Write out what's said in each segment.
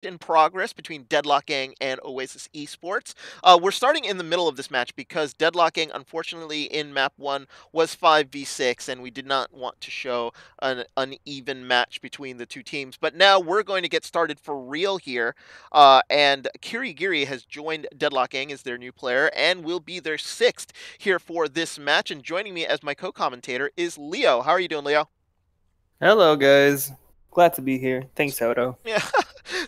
in progress between Deadlock Gang and Oasis Esports. We're starting in the middle of this match because Deadlock Gang, unfortunately, in map 1 was 5v6, and we did not want to show an uneven match between the two teams. But now we're going to get started for real here, and Kirigiri has joined Deadlock Gang as their new player and will be their 6th here for this match. And joining me as my co-commentator is Leo. How are you doing, Leo? Hello, guys. Glad to be here. Thanks, Odo. Yeah.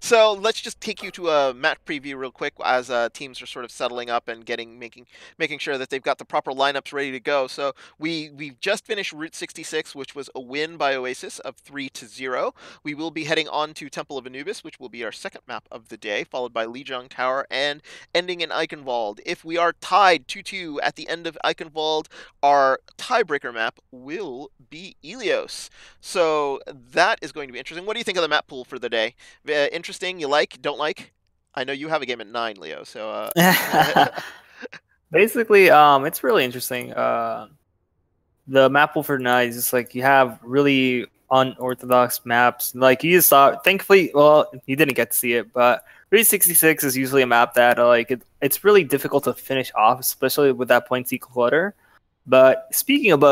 So let's just take you to a match preview real quick as teams are sort of settling up and making sure that they've got the proper lineups ready to go. So we've just finished Route 66, which was a win by Oasis of 3-0. We will be heading on to Temple of Anubis, which will be our second map of the day, followed by Lijiang Tower and ending in Eichenwald. If we are tied 2-2 at the end of Eichenwald, our tiebreaker map will be Ilios. So that is going to be interesting. What do you think of the map pool for the day? Interesting? You like? Don't like? I know you have a game at 9, Leo. So Basically, it's really interesting. The map pool for tonight is just like you have really unorthodox maps. Like you just saw, thankfully, well, you didn't get to see it, but Route 66 is usually a map that it's really difficult to finish off, especially with that point C clutter. But speaking of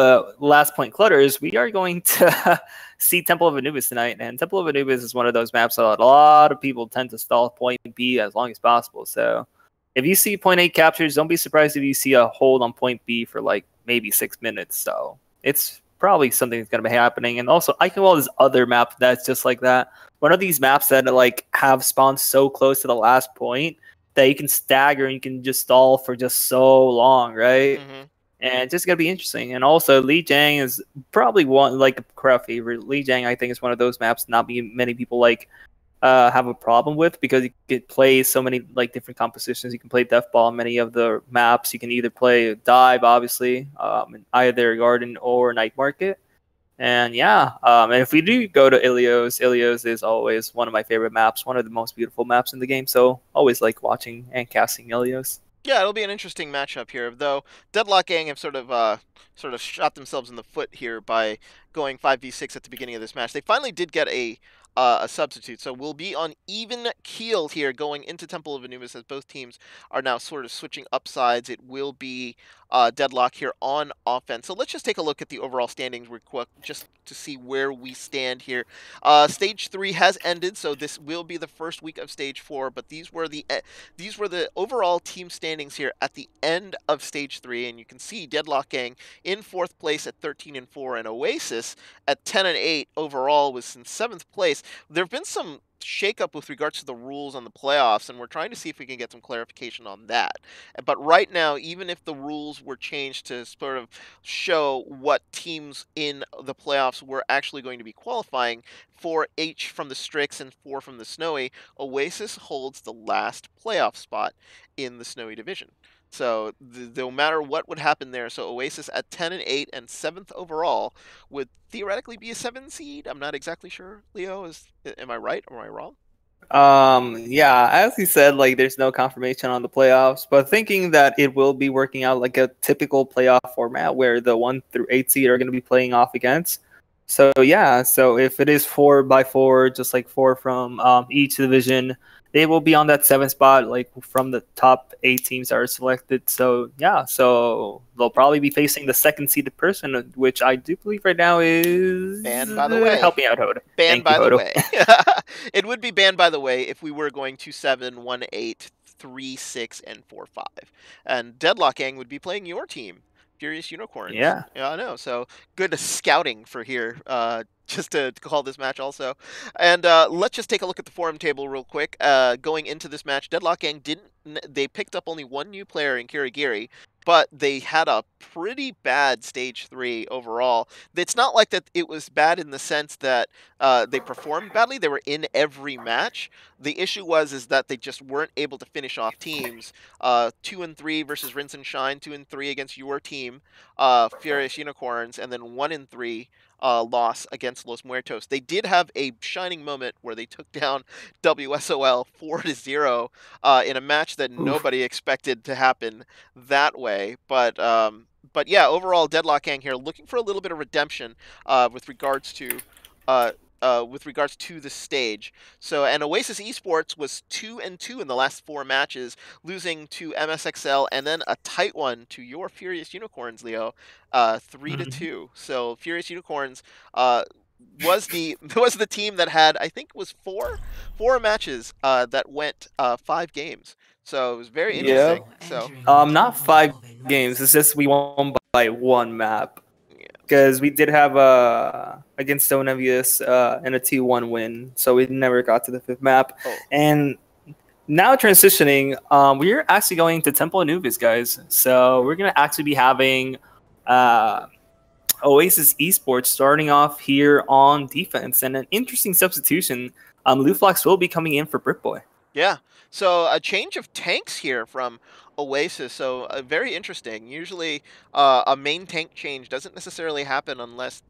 last point clutters, we are going to see Temple of Anubis tonight. And Temple of Anubis is one of those maps that a lot of people tend to stall point B as long as possible. So if you see point A captures, don't be surprised if you see a hold on point B for like maybe 6 minutes. So it's probably something that's going to be happening. And also, I can call this other map that's just like that. One of these maps that like have spawns so close to the last point that you can stagger and you can just stall for just so long, right? mm-hmm. And it's just gonna be interesting. And also, Lijiang is probably one like a crowd favorite. Lijiang, I think, is one of those maps not many people like have a problem with because you can play so many like different compositions. You can play Death Ball on many of the maps. You can either play Dive, obviously, in either Garden or Night Market. And yeah, and if we do go to Ilios, Ilios is always one of my favorite maps, one of the most beautiful maps in the game. So always like watching and casting Ilios. Yeah, it'll be an interesting matchup here. Though Deadlock Gang have sort of shot themselves in the foot here by going 5v6 at the beginning of this match. They finally did get a substitute, so we'll be on even keel here going into Temple of Anubis as both teams are now sort of switching upsides. It will be Deadlock here on offense. So let's just take a look at the overall standings real quick, just to see where we stand here. Stage 3 has ended, so this will be the first week of Stage 4. But these were the overall team standings here at the end of Stage 3, and you can see Deadlock Gang in 4th place at 13-4, and Oasis at 10-8 overall was in 7th place. There have been some shakeup with regards to the rules on the playoffs, and we're trying to see if we can get some clarification on that. But right now, even if the rules were changed to sort of show what teams in the playoffs were actually going to be qualifying, 4H from the Strix and 4 from the Snowy, Oasis holds the last playoff spot in the Snowy division. So no matter what would happen there, so Oasis at 10-8 and 7th overall would theoretically be a 7 seed. I'm not exactly sure. Leo, am I right or am I wrong? Yeah, as you said, like there's no confirmation on the playoffs, but thinking that it will be working out like a typical playoff format where the 1 through 8 seed are going to be playing off against. So yeah, so if it is 4x4, just like 4 from each division, they will be on that 7th spot, like from the top 8 teams that are selected. So yeah, so they'll probably be facing the second seeded person, which I do believe right now is Banned by the way. help me out, Hodo. Banned Thank you, by the Hodo. way. It would be banned by the way if we were going to 7, 1, 8, 3, 6, and 4, 5. And Deadlock Gang would be playing your team, Furious Unicorns. Yeah. Yeah, I know. So good scouting for here, just to call this match also. And let's just take a look at the forum table real quick. Going into this match, Deadlock Gang they picked up only one new player in Kirigiri, but they had a pretty bad stage 3 overall. It's not like that it was bad in the sense that they performed badly. They were in every match. The issue is that they just weren't able to finish off teams. 2-3 versus Rinse and Shine, 2-3 against your team, Furious Unicorns, and then 1-3 loss against Los Muertos. They did have a shining moment where they took down WSOL 4-0 in a match that Oof. nobody expected to happen that way. But yeah, overall, Deadlock Gang here looking for a little bit of redemption with regards to with regards to the stage. So, and Oasis Esports was 2-2 in the last 4 matches, losing to MSXL and then a tight one to your Furious Unicorns, Leo, 3-2. So, Furious Unicorns was the was the team that had, I think, was four matches that went 5 games. So it was very Yeah. interesting. So Not 5 games. It's just we won by 1 map. yeah. Because we did have against Stone Envious and a 2-1 win, so we never got to the 5th map. Oh. And now transitioning, we're actually going to Temple Anubis, guys. So we're gonna actually be having Oasis Esports starting off here on defense, and an interesting substitution. Luflox will be coming in for Brickboy. Yeah. So a change of tanks here from Oasis. So very interesting. Usually a main tank change doesn't necessarily happen unless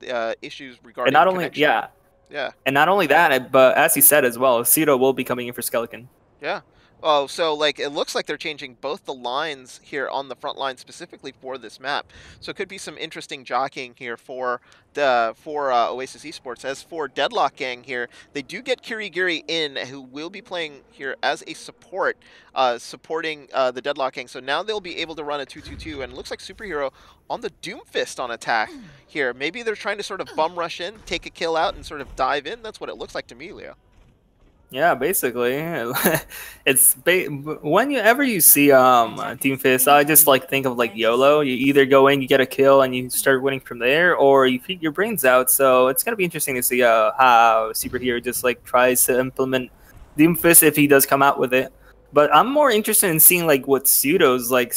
issues regarding And not only connection. Yeah. and not only that, but as he said as well, Cito will be coming in for Skeleton. Yeah. Oh, so like it looks like they're changing both the lines here on the front line specifically for this map. So it could be some interesting jockeying here for Oasis Esports. As for Deadlock Gang here, they do get Kirigiri in, who will be playing here as a support, supporting the Deadlock Gang. So now they'll be able to run a 2-2-2, and it looks like Superhero on the Doomfist on attack here. Maybe they're trying to sort of bum rush in, take a kill out, and sort of dive in. That's what it looks like to me, Leo. Yeah, basically, it's whenever you see Team Fist, I just like think of like YOLO. You either go in, you get a kill, and you start winning from there, or you feed your brains out. So it's gonna be interesting to see how Superhero just like tries to implement Team Fist if he does come out with it. But I'm more interested in seeing like what Pseudo's like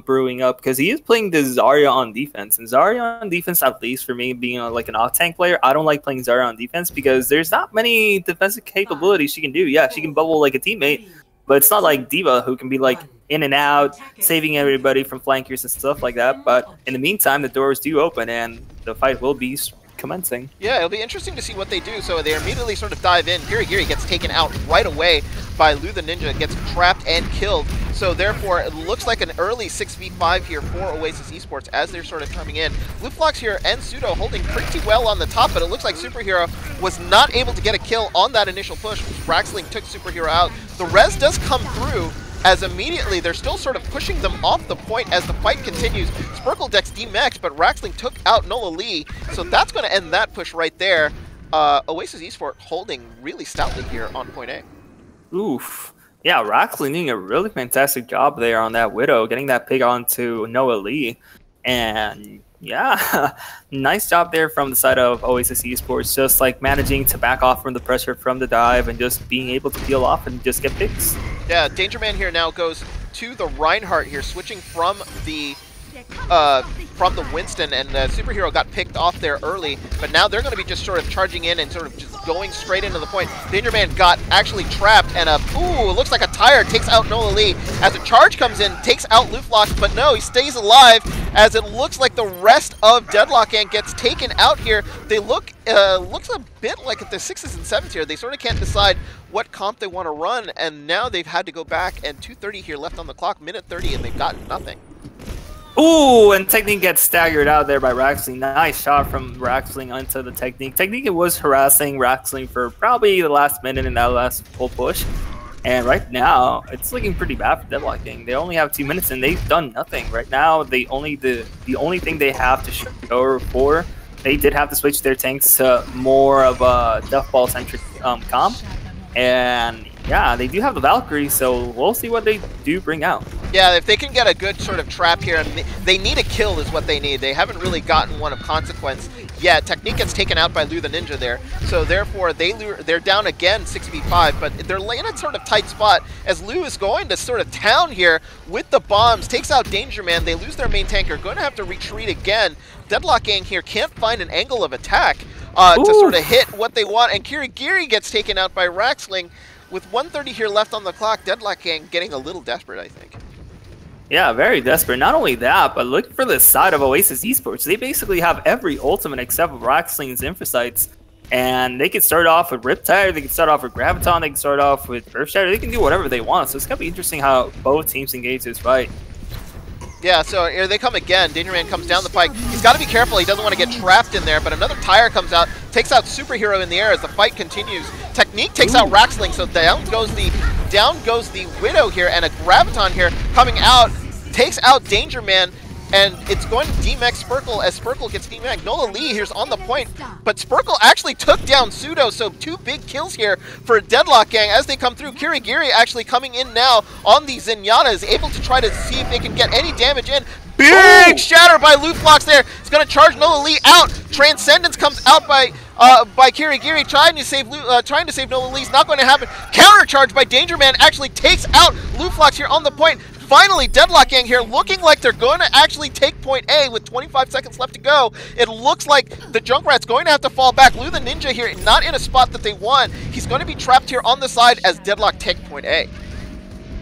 brewing up, because he is playing the Zarya on defense, and Zarya on defense, at least for me being like an off tank player, I don't like playing Zarya on defense because there's not many defensive capabilities she can do. Yeah, she can bubble like a teammate, but it's not like Diva, who can be like in and out, saving everybody from flankers and stuff like that. But in the meantime, the doors do open and the fight will be commencing. Yeah, it'll be interesting to see what they do. So they immediately sort of dive in. Kirigiri gets taken out right away by Lu the Ninja, gets trapped and killed. So therefore, it looks like an early 6v5 here for Oasis Esports as they're sort of coming in. Luflox here and Pseudo holding pretty well on the top, but it looks like Superhero was not able to get a kill on that initial push. Raxling took Superhero out. The res does come through, as immediately they're still sort of pushing them off the point as the fight continues. Sparkle Dex D-Max, but Raxling took out Nola Lee, so that's going to end that push right there. Oasis Esports holding really stoutly here on point A. Oof. Yeah, Raxling doing a really fantastic job there on that Widow, getting that pig onto Noah Lee. And yeah, nice job there from the side of Oasis Esports, just like managing to back off from the pressure from the dive and just being able to peel off and just get picks. Yeah, Danger Man here now goes to the Reinhardt here, switching from the Winston, and Superhero got picked off there early, but now they're going to be just sort of charging in and sort of just going straight into the point. Danger Man got actually trapped, and ooh, it looks like a tire takes out Nola Lee as a charge comes in, takes out Luflox, but no, he stays alive as it looks like the rest of Deadlock Gang gets taken out here. They looks a bit like the 6s and 7s here. They sort of can't decide what comp they want to run, and now they've had to go back, and 2:30 here left on the clock, minute 30, and they've gotten nothing. Ooh, and Technique gets staggered out there by Raxling. Nice shot from Raxling onto the Technique. Technique was harassing Raxling for probably the last minute in that last full push. And right now, it's looking pretty bad for Deadlock Gang. They only have 2 minutes and they've done nothing. Right now, the only thing they have to show for, they did have to switch their tanks to more of a death ball centric comp. And yeah, they do have the Valkyrie, so we'll see what they do bring out. Yeah, if they can get a good sort of trap here, and they need a kill is what they need. They haven't really gotten one of consequence yet. Technique gets taken out by Lu the Ninja there, so therefore they're down again 6v5, but they're in a sort of tight spot as Lu is going to sort of town here with the bombs, takes out Danger Man. They lose their main tanker, going to have to retreat again. Deadlock Gang here can't find an angle of attack to sort of hit what they want, and Kirigiri gets taken out by Raxling. With 1:30 here left on the clock, Deadlock Gang getting a little desperate, I think. Yeah, very desperate. Not only that, but look for the side of Oasis Esports. They basically have every ultimate except for Raxling's Infocytes. And they can start off with Riptide, they can start off with Graviton, they can start off with Earthshatter. They can do whatever they want. So it's going to be interesting how both teams engage this fight. Yeah, so here they come again. Danger Man comes down the pike. He's got to be careful. He doesn't want to get trapped in there, but another tire comes out, takes out Superhero in the air as the fight continues. Technique takes out Raxling, so down goes the Widow here, and a Graviton here coming out, takes out Danger Man, and it's going to DMAX Spurkle as Spurkle gets DMAX. Nola Lee here's on the point, but Spurkle actually took down Pseudo, so 2 big kills here for Deadlock Gang as they come through. Kirigiri actually coming in now on the Zenyatta, is able to try to see if they can get any damage in. Big shatter by Lootblocks there. It's going to charge Nola Lee out. Transcendence comes out by Kirigiri, trying to save Nola Lee. It's not going to happen. Counter charge by Danger Man actually takes out Lootblocks here on the point. Finally, Deadlock Gang here looking like they're going to actually take point A with 25 seconds left to go. It looks like the Junkrat's going to have to fall back. Lou the Ninja here, not in a spot that they want. He's going to be trapped here on the side as Deadlock take point A.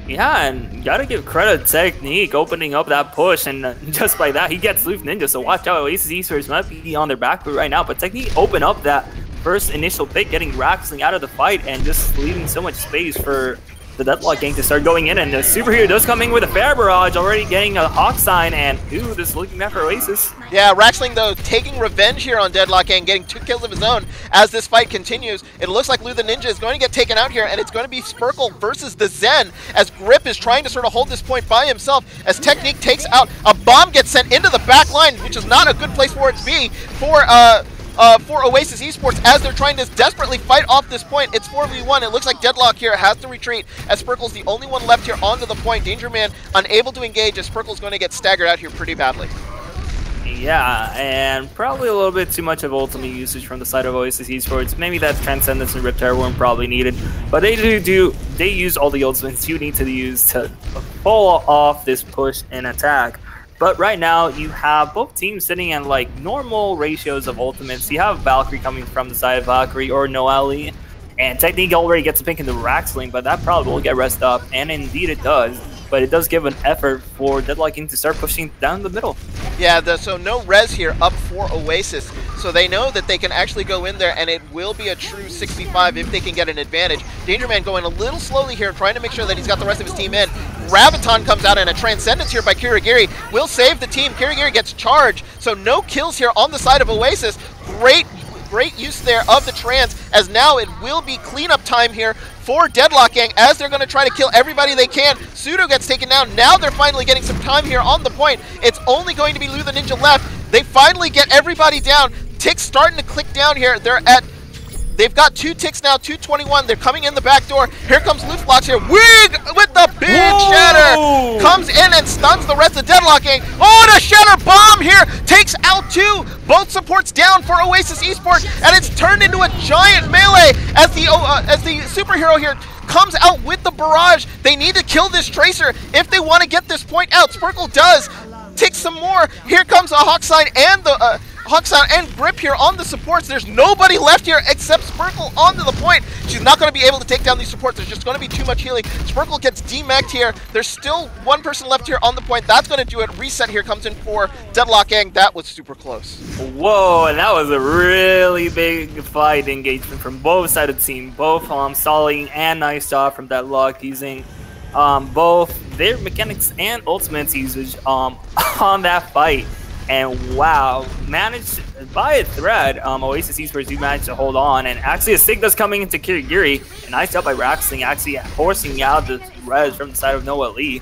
Yeah, and you gotta give credit to Technique opening up that push, and just by that, he gets Loof Ninja, so watch out. Oasis Esports might be on their back foot right now, but Technique open up that first initial pick, getting Raxling out of the fight, and just leaving so much space for the Deadlock Gang to start going in, and the Superhero does come in with a fair barrage, already getting a Hawk sign, and ooh, this is looking bad for Oasis. Yeah, Raxling though taking revenge here on Deadlock Gang, getting 2 kills of his own as this fight continues. It looks like Lou the Ninja is going to get taken out here, and it's going to be Spurkle versus the Zen as Grip is trying to sort of hold this point by himself as Technique takes out. A bomb gets sent into the back line, which is not a good place for it to be for Oasis Esports as they're trying to desperately fight off this point. It's 4v1. It looks like Deadlock here has to retreat as Spurkle's the only one left here onto the point. Danger Man unable to engage as Spurkle's going to get staggered out here pretty badly. Yeah, and probably a little bit too much of ultimate usage from the side of Oasis Esports. Maybe that Transcendence and Riptide weren't probably needed, but they use all the ultimates you need to use to pull off this push and attack. But right now, you have both teams sitting at like normal ratios of ultimates. You have Valkyrie coming from the side of Valkyrie or Noelle, and Technique already gets a pick into Raxling, but that probably will get rest up, and indeed it does. But it does give an effort for Deadlock to start pushing down the middle. Yeah, so no res here up for Oasis, so they know that they can actually go in there, and it will be a true 6v5 if they can get an advantage. Danger Man going a little slowly here, trying to make sure that he's got the rest of his team in. Graviton comes out, and a Transcendence here by Kirigiri will save the team. Kirigiri gets charged, so no kills here on the side of Oasis. Great use there of the Trans, as now it will be cleanup time here for Deadlock Gang as they're going to try to kill everybody they can. Pseudo gets taken down. Now they're finally getting some time here on the point. It's only going to be Lou the Ninja left. They finally get everybody down. Ticks starting to click down here. They've got 2 ticks now, 221. They're coming in the back door. Here comes Lootblocks here. Wig with the big shatter. Comes in and stuns the rest of Deadlock Gang. Oh, and a shatter bomb here. Takes out 2. Both supports down for Oasis Esports, and it's turned into a giant melee as the Superhero here comes out with the barrage. They need to kill this Tracer if they want to get this point out. Spurkle does. Take some more. Here comes a Hawk sign and the Hawksound and Grip here on the supports. There's nobody left here except Spurkle onto the point. She's not going to be able to take down these supports. There's just going to be too much healing. Spurkle gets DMAC'd here. There's still 1 person left here on the point. That's going to do it. Reset here comes in for Deadlock Gang. That was super close. Whoa, and that was a really big fight engagement from both sides of the team. Both stalling, and nice job from Deadlock using both their mechanics and ultimates usage on that fight. And wow, managed by a thread, Oasis Esports do manage to hold on, and actually a Signa's coming into Kirigiri, and nice job by Raxling, actually forcing out the res from the side of Noah Lee.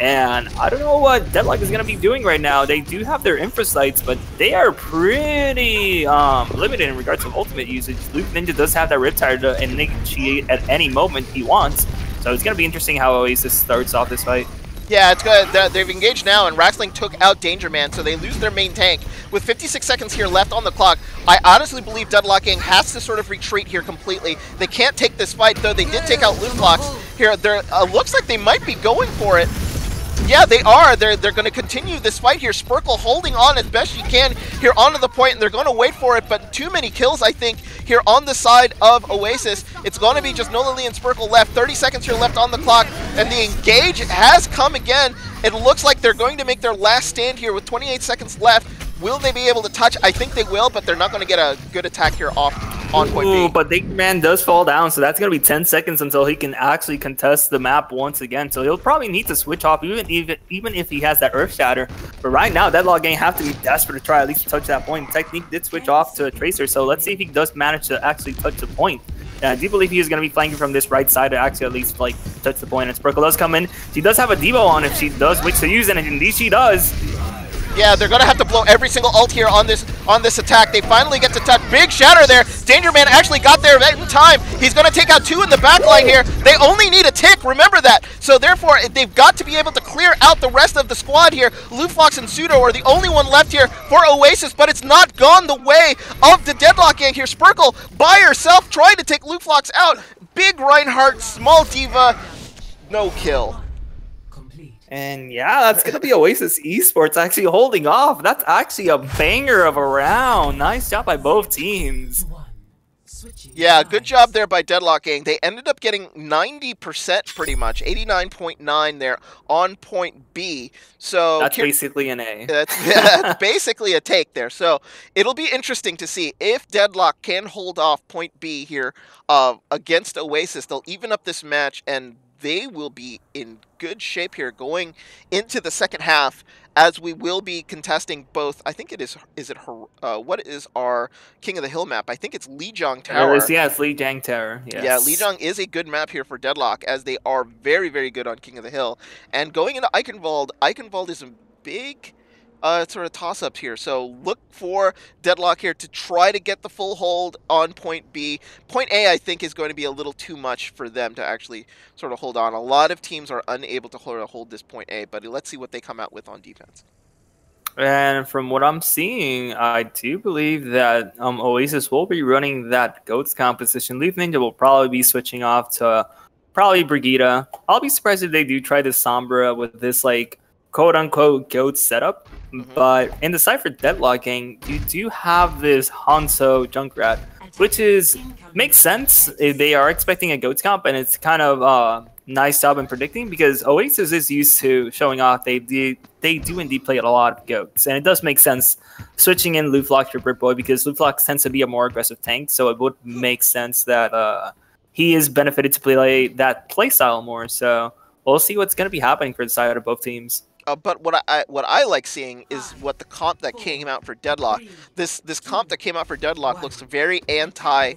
And I don't know what Deadlock is going to be doing right now. They do have their infra sites, but they are pretty limited in regards to ultimate usage. Luke Ninja does have that Riptide to initiate at any moment he wants, so it's going to be interesting how Oasis starts off this fight. Yeah, it's good. They've engaged now, and Raxling took out Danger Man, so they lose their main tank. With 56 seconds here left on the clock, I honestly believe Deadlock Gang has to sort of retreat here completely. They can't take this fight, though they did take out Lootblocks here. Looks like they might be going for it. Yeah, they are. They're going to continue this fight here. Spurkle holding on as best she can here onto the point, and they're going to wait for it, but too many kills, I think, here on the side of Oasis. It's going to be just Nola Lee and Spurkle left. 30 seconds here left on the clock, and the engage has come again. It looks like they're going to make their last stand here with 28 seconds left. Will they be able to touch? I think they will, but they're not going to get a good attack here off. on point Ooh, B. but Big Man does fall down, so that's going to be 10 seconds until he can actually contest the map once again. So he'll probably need to switch off, even if he has that Earth Shatter. But right now, Deadlock Gang have to be desperate to try at least to touch that point. Technique did switch off to a Tracer, so let's see if he does manage to actually touch the point. And I do believe he is going to be flanking from this right side to actually at least like touch the point. And Sparkle does come in. She does have a Devo on if she does wish to use it, and indeed she does. Yeah, they're gonna have to blow every single ult here on this attack. They finally get to touch. Big shatter there. Danger Man actually got there in time. He's gonna take out 2 in the back line here. They only need a tick, remember that. So therefore, they've got to be able to clear out the rest of the squad here. Luflox and Pseudo are the only one left here for Oasis, but it's not gone the way of the Deadlock Gang here. Sparkle by herself trying to take Luflox out. Big Reinhardt, small Diva, no kill. And yeah, that's going to be Oasis Esports actually holding off. That's actually a banger of a round. Nice job by both teams. Yeah, good job there by Deadlock Gang. They ended up getting 90% pretty much, 89.9 there on point B. So that's basically an A. That's basically a take there. So it'll be interesting to see if Deadlock can hold off point B here against Oasis. They'll even up this match, and they will be in good shape here going into the second half, as we will be contesting both. I think it is it her, what is our King of the Hill map? I think it's Lijiang Tower. Yeah, it's Lijiang Tower. Yes. Yeah, Lijiang is a good map here for Deadlock, as they are very, very good on King of the Hill. And going into Eichenwald is a big sort of toss-ups here. So look for Deadlock here to try to get the full hold on point B. Point A, I think, is going to be a little too much for them to actually sort of hold on. A lot of teams are unable to hold this point A, but let's see what they come out with on defense. And from what I'm seeing, I do believe that Oasis will be running that GOATS composition. Leaf Ninja will probably be switching off to probably Brigitte. I'll be surprised if they do try the Sombra with this, like, quote-unquote GOAT setup. But in the side for Deadlock Gang, you do have this Hanzo Junkrat, which makes sense if they are expecting a GOATS comp, and it's kind of nice job in predicting, because Oasis is used to showing off they do indeed play a lot of GOATs, and it does make sense switching in Luflox for Britboy, because Luflox tends to be a more aggressive tank, so it would make sense that he is benefited to play that playstyle more. So we'll see what's going to be happening for the side of both teams. But what I like seeing is what the comp that came out for Deadlock. This comp that came out for Deadlock looks very anti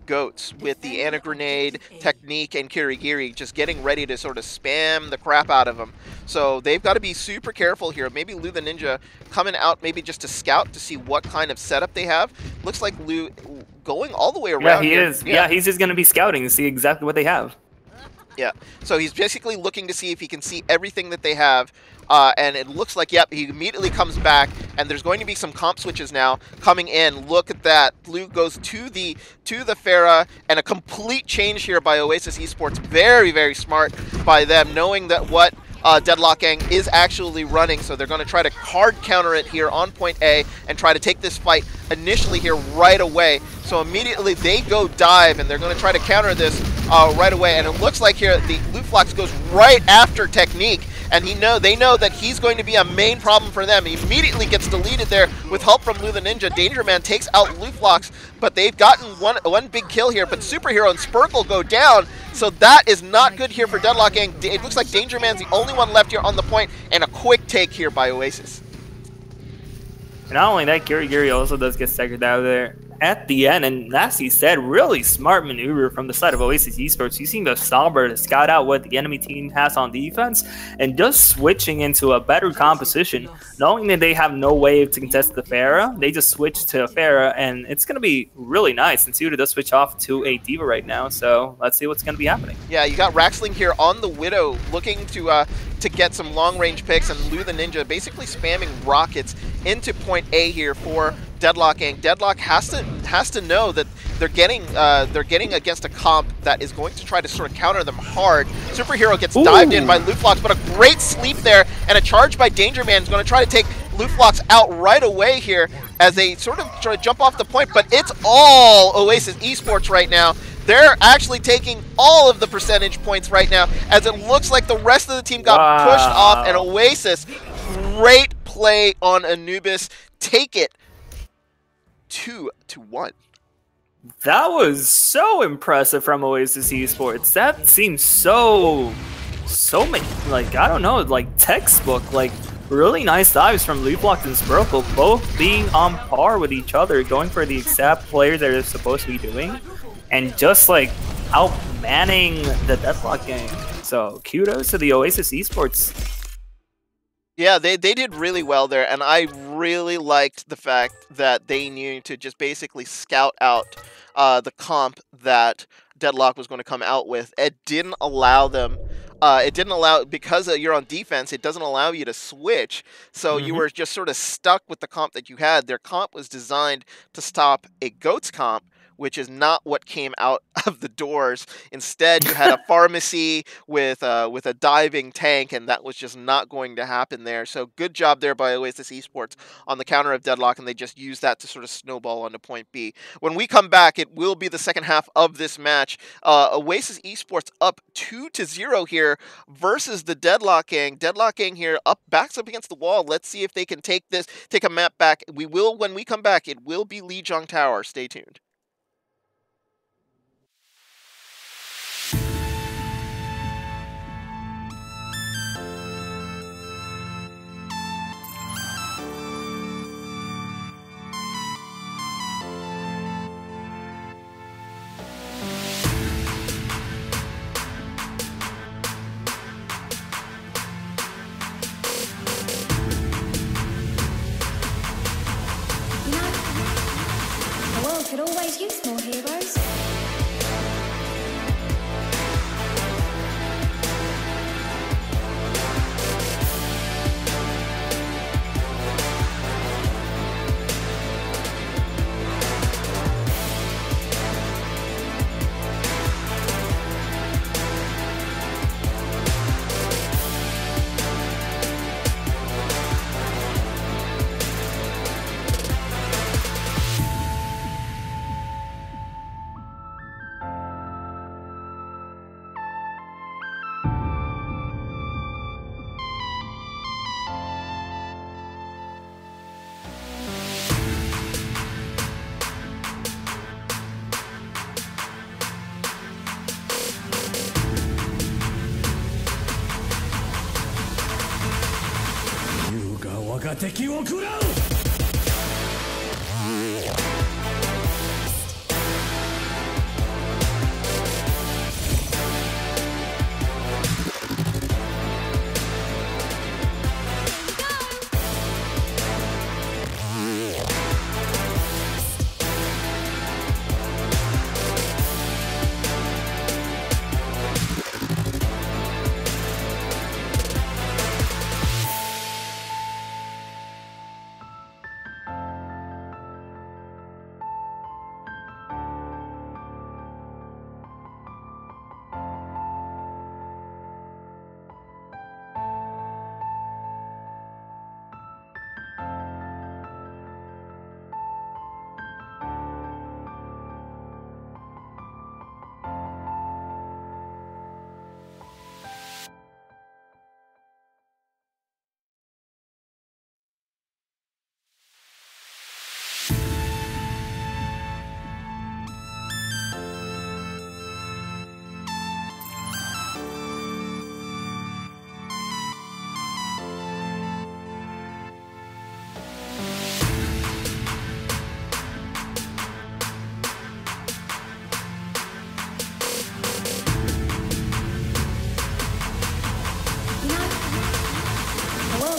GOATs, with the Ana Grenade, Technique, and Kirigiri just getting ready to sort of spam the crap out of them. So they've got to be super careful here. Maybe Lu the Ninja coming out maybe just to scout to see what kind of setup they have. Looks like Lu going all the way around. Yeah, he is. Yeah, he's just going to be scouting to see exactly what they have. Yeah, so he's basically looking to see if he can see everything that they have, and it looks like, yep, he immediately comes back, and there's going to be some comp switches now coming in. Look at that. Blue goes to the Pharah, and a complete change here by Oasis Esports. Very, very smart by them, knowing that what Deadlock Gang is actually running, so they're going to try to hard counter it here on point A and try to take this fight initially here right away. So immediately they go dive, and they're going to try to counter this right away. And it looks like here the Luflox goes right after Technique, and they know that he's going to be a main problem for them. He immediately gets deleted there with help from Lu the Ninja. Danger Man takes out Luflox, but they've gotten one big kill here. But Superhero and Sparkle go down, so that is not good here for Deadlock Gang. It looks like Danger Man's the only one left here on the point, and a quick take here by Oasis. And not only that, Kirigiri also does get staggered out of there at the end, and as he said, really smart maneuver from the side of Oasis Esports, using the Sombra to scout out what the enemy team has on defense, and just switching into a better composition, knowing that they have no way to contest the Pharah. They just switch to Pharah, and it's going to be really nice. And Suda does switch off to a Diva right now, so let's see what's going to be happening. Yeah, you got Raxling here on the Widow, looking to get some long-range picks, and Lu the Ninja basically spamming rockets into point A here for Deadlock Gang. Deadlock has to know that they're getting against a comp that is going to try to sort of counter them hard. Superhero gets dived in by Luflox, but a great sleep there, and a charge by Danger Man is going to try to take Luflox out right away here as they sort of try to jump off the point. But it's all Oasis Esports right now. They're actually taking all of the percentage points right now, as it looks like the rest of the team got pushed off, and Oasis, great play on Anubis, take it 2-1. That was so impressive from Oasis Esports. That seems so like, I don't know, like textbook. Like really nice dives from Leaflock and Sparkle, both being on par with each other, going for the exact player they're supposed to be doing, and just like outmanning the Deadlock gang. So kudos to the Oasis Esports. Yeah, they did really well there, and I really liked the fact that they knew to just basically scout out the comp that Deadlock was going to come out with. It didn't allow them. It didn't allow, because you're on defense, it doesn't allow you to switch. So you were just sort of stuck with the comp that you had. Their comp was designed to stop a GOATS comp, which is not what came out of the doors. Instead, you had a pharmacy with a diving tank, and that was just not going to happen there. So good job there by Oasis Esports on the counter of Deadlock, and they just used that to sort of snowball onto point B. When we come back, it will be the second half of this match. Oasis Esports up 2-0 here versus the Deadlock gang. Deadlock gang here backs up against the wall. Let's see if they can take a map back. We will, when we come back, it will be Lijiang Tower. Stay tuned. Could always use more heroes.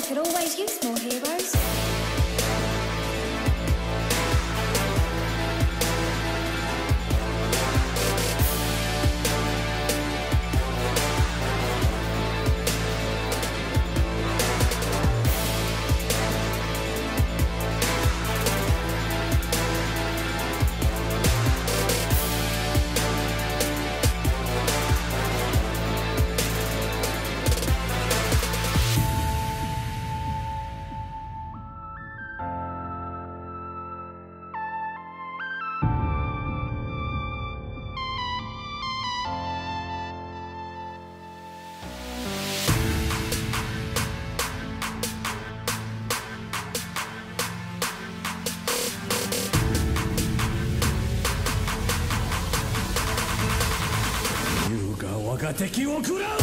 Could always use more heroes. 敵を食らう。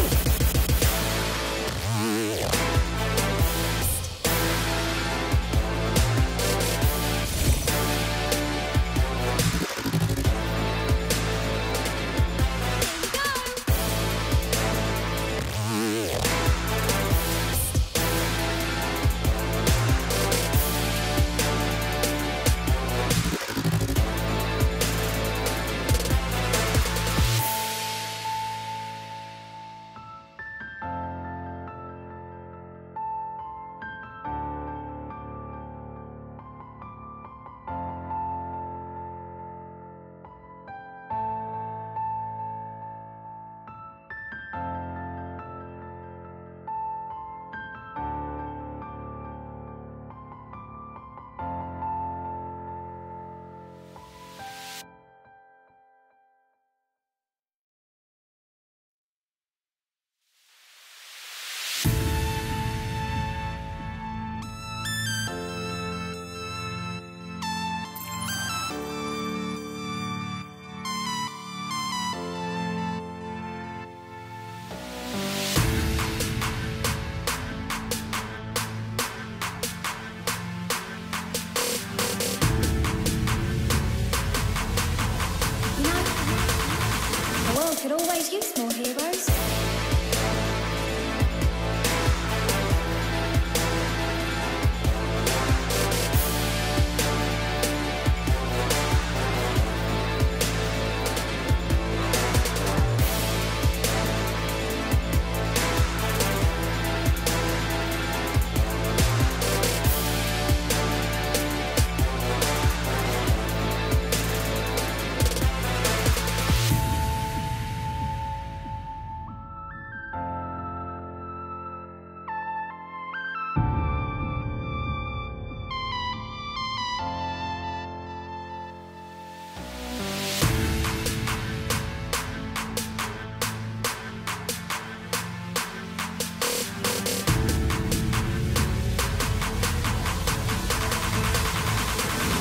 The world could always use more heroes.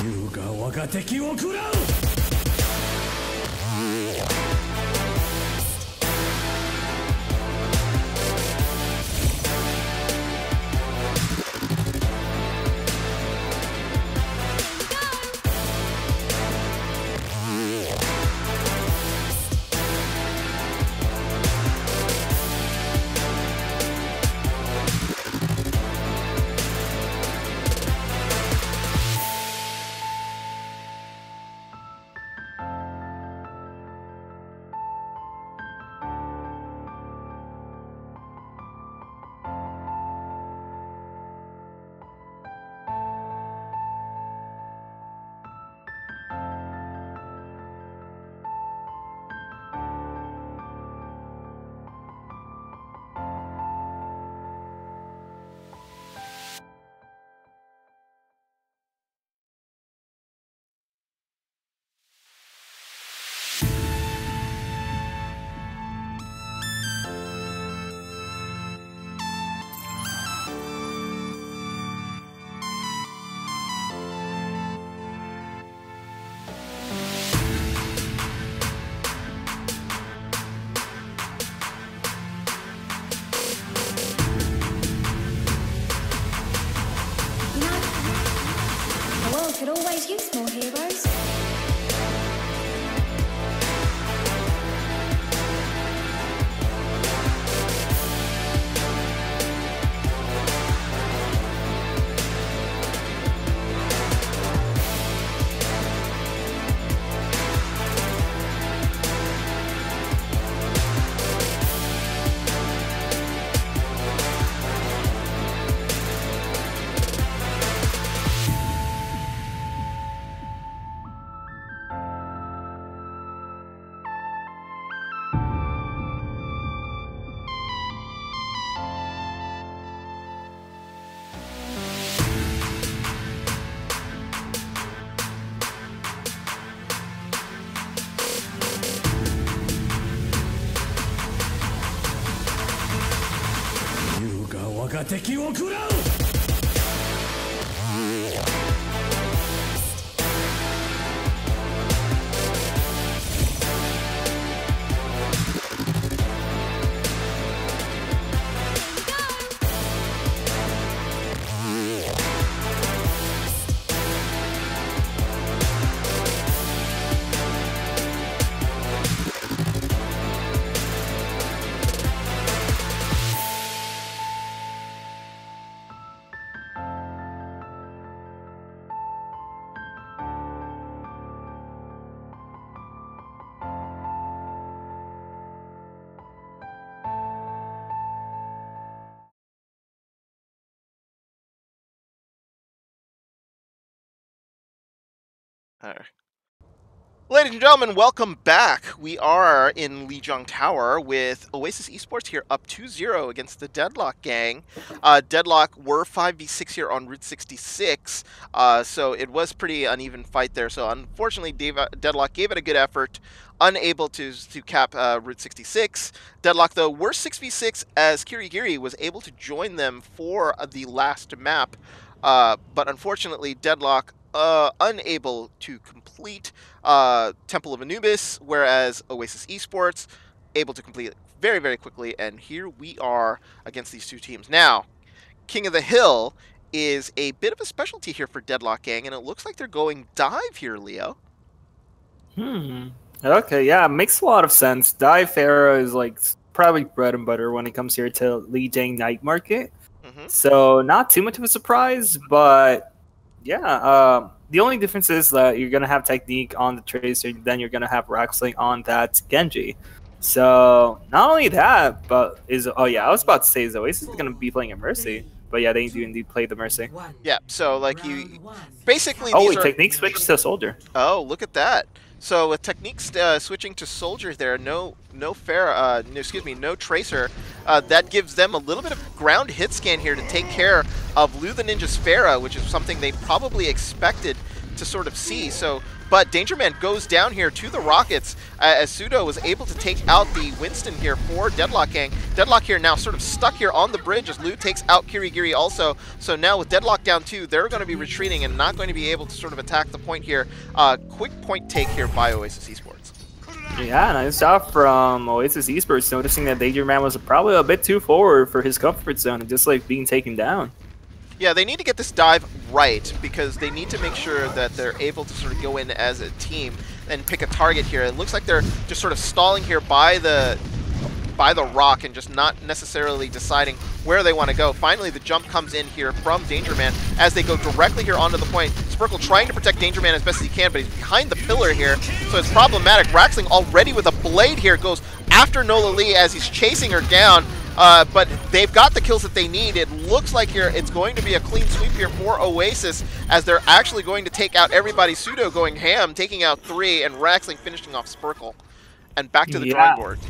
優が我が敵を食らう。The world could always use more heroes.優が我が敵を食らう。Alright. Ladies and gentlemen, welcome back. We are in Lijiang Tower with Oasis Esports here up 2-0 against the Deadlock gang. Deadlock were 5v6 here on Route 66, so it was pretty uneven fight there. So unfortunately, Deadlock gave it a good effort, unable to cap Route 66. Deadlock, though, were 6v6 as Kirigiri was able to join them for the last map, but unfortunately, Deadlock unable to complete Temple of Anubis, whereas Oasis Esports able to complete it very, very quickly. And here we are against these two teams. Now, King of the Hill is a bit of a specialty here for Deadlock Gang, and it looks like they're going dive here, Leo. Okay, yeah, makes a lot of sense. Dive Pharaoh is like probably bread and butter when it comes here to Lijiang Night Market. So not too much of a surprise, but yeah, the only difference is that you're going to have technique on the Tracer, then you're going to have Raxling on that Genji. So not only that, but oh yeah, I was about to say is Oasis is going to be playing a Mercy. But yeah, they do indeed play the Mercy. Yeah, so like you basically technique switch to Soldier. Oh, look at that. So with techniques switching to Soldier there, no Tracer, that gives them a little bit of ground hit scan here to take care of Lu the Ninja's Pharah, which is something they probably expected to sort of see. So, but Danger Man goes down here to the rockets as Pseudo was able to take out the Winston here for Deadlock Gang. Deadlock here now sort of stuck here on the bridge as Lu takes out Kirigiri also. So now with Deadlock down 2, they're going to be retreating and not going to be able to sort of attack the point here. Quick point take here by Oasis Esports. Yeah, nice job from Oasis Esports, noticing that Danger Man was probably a bit too forward for his comfort zone and just like being taken down. Yeah, they need to get this dive right because they need to make sure that they're able to sort of go in as a team and pick a target here. It looks like they're just sort of stalling here by the rock and just not necessarily deciding where they want to go. Finally, the jump comes in here from Danger Man as they go directly here onto the point. Spurkle trying to protect Danger Man as best as he can, but he's behind the pillar here, so it's problematic. Raxling already with a blade here goes after Nola Lee as he's chasing her down. But they've got the kills that they need. It looks like here it's going to be a clean sweep here for Oasis as they're actually going to take out everybody. Pseudo going ham, taking out 3, and Raxling finishing off Spurkle. And back to the drawing board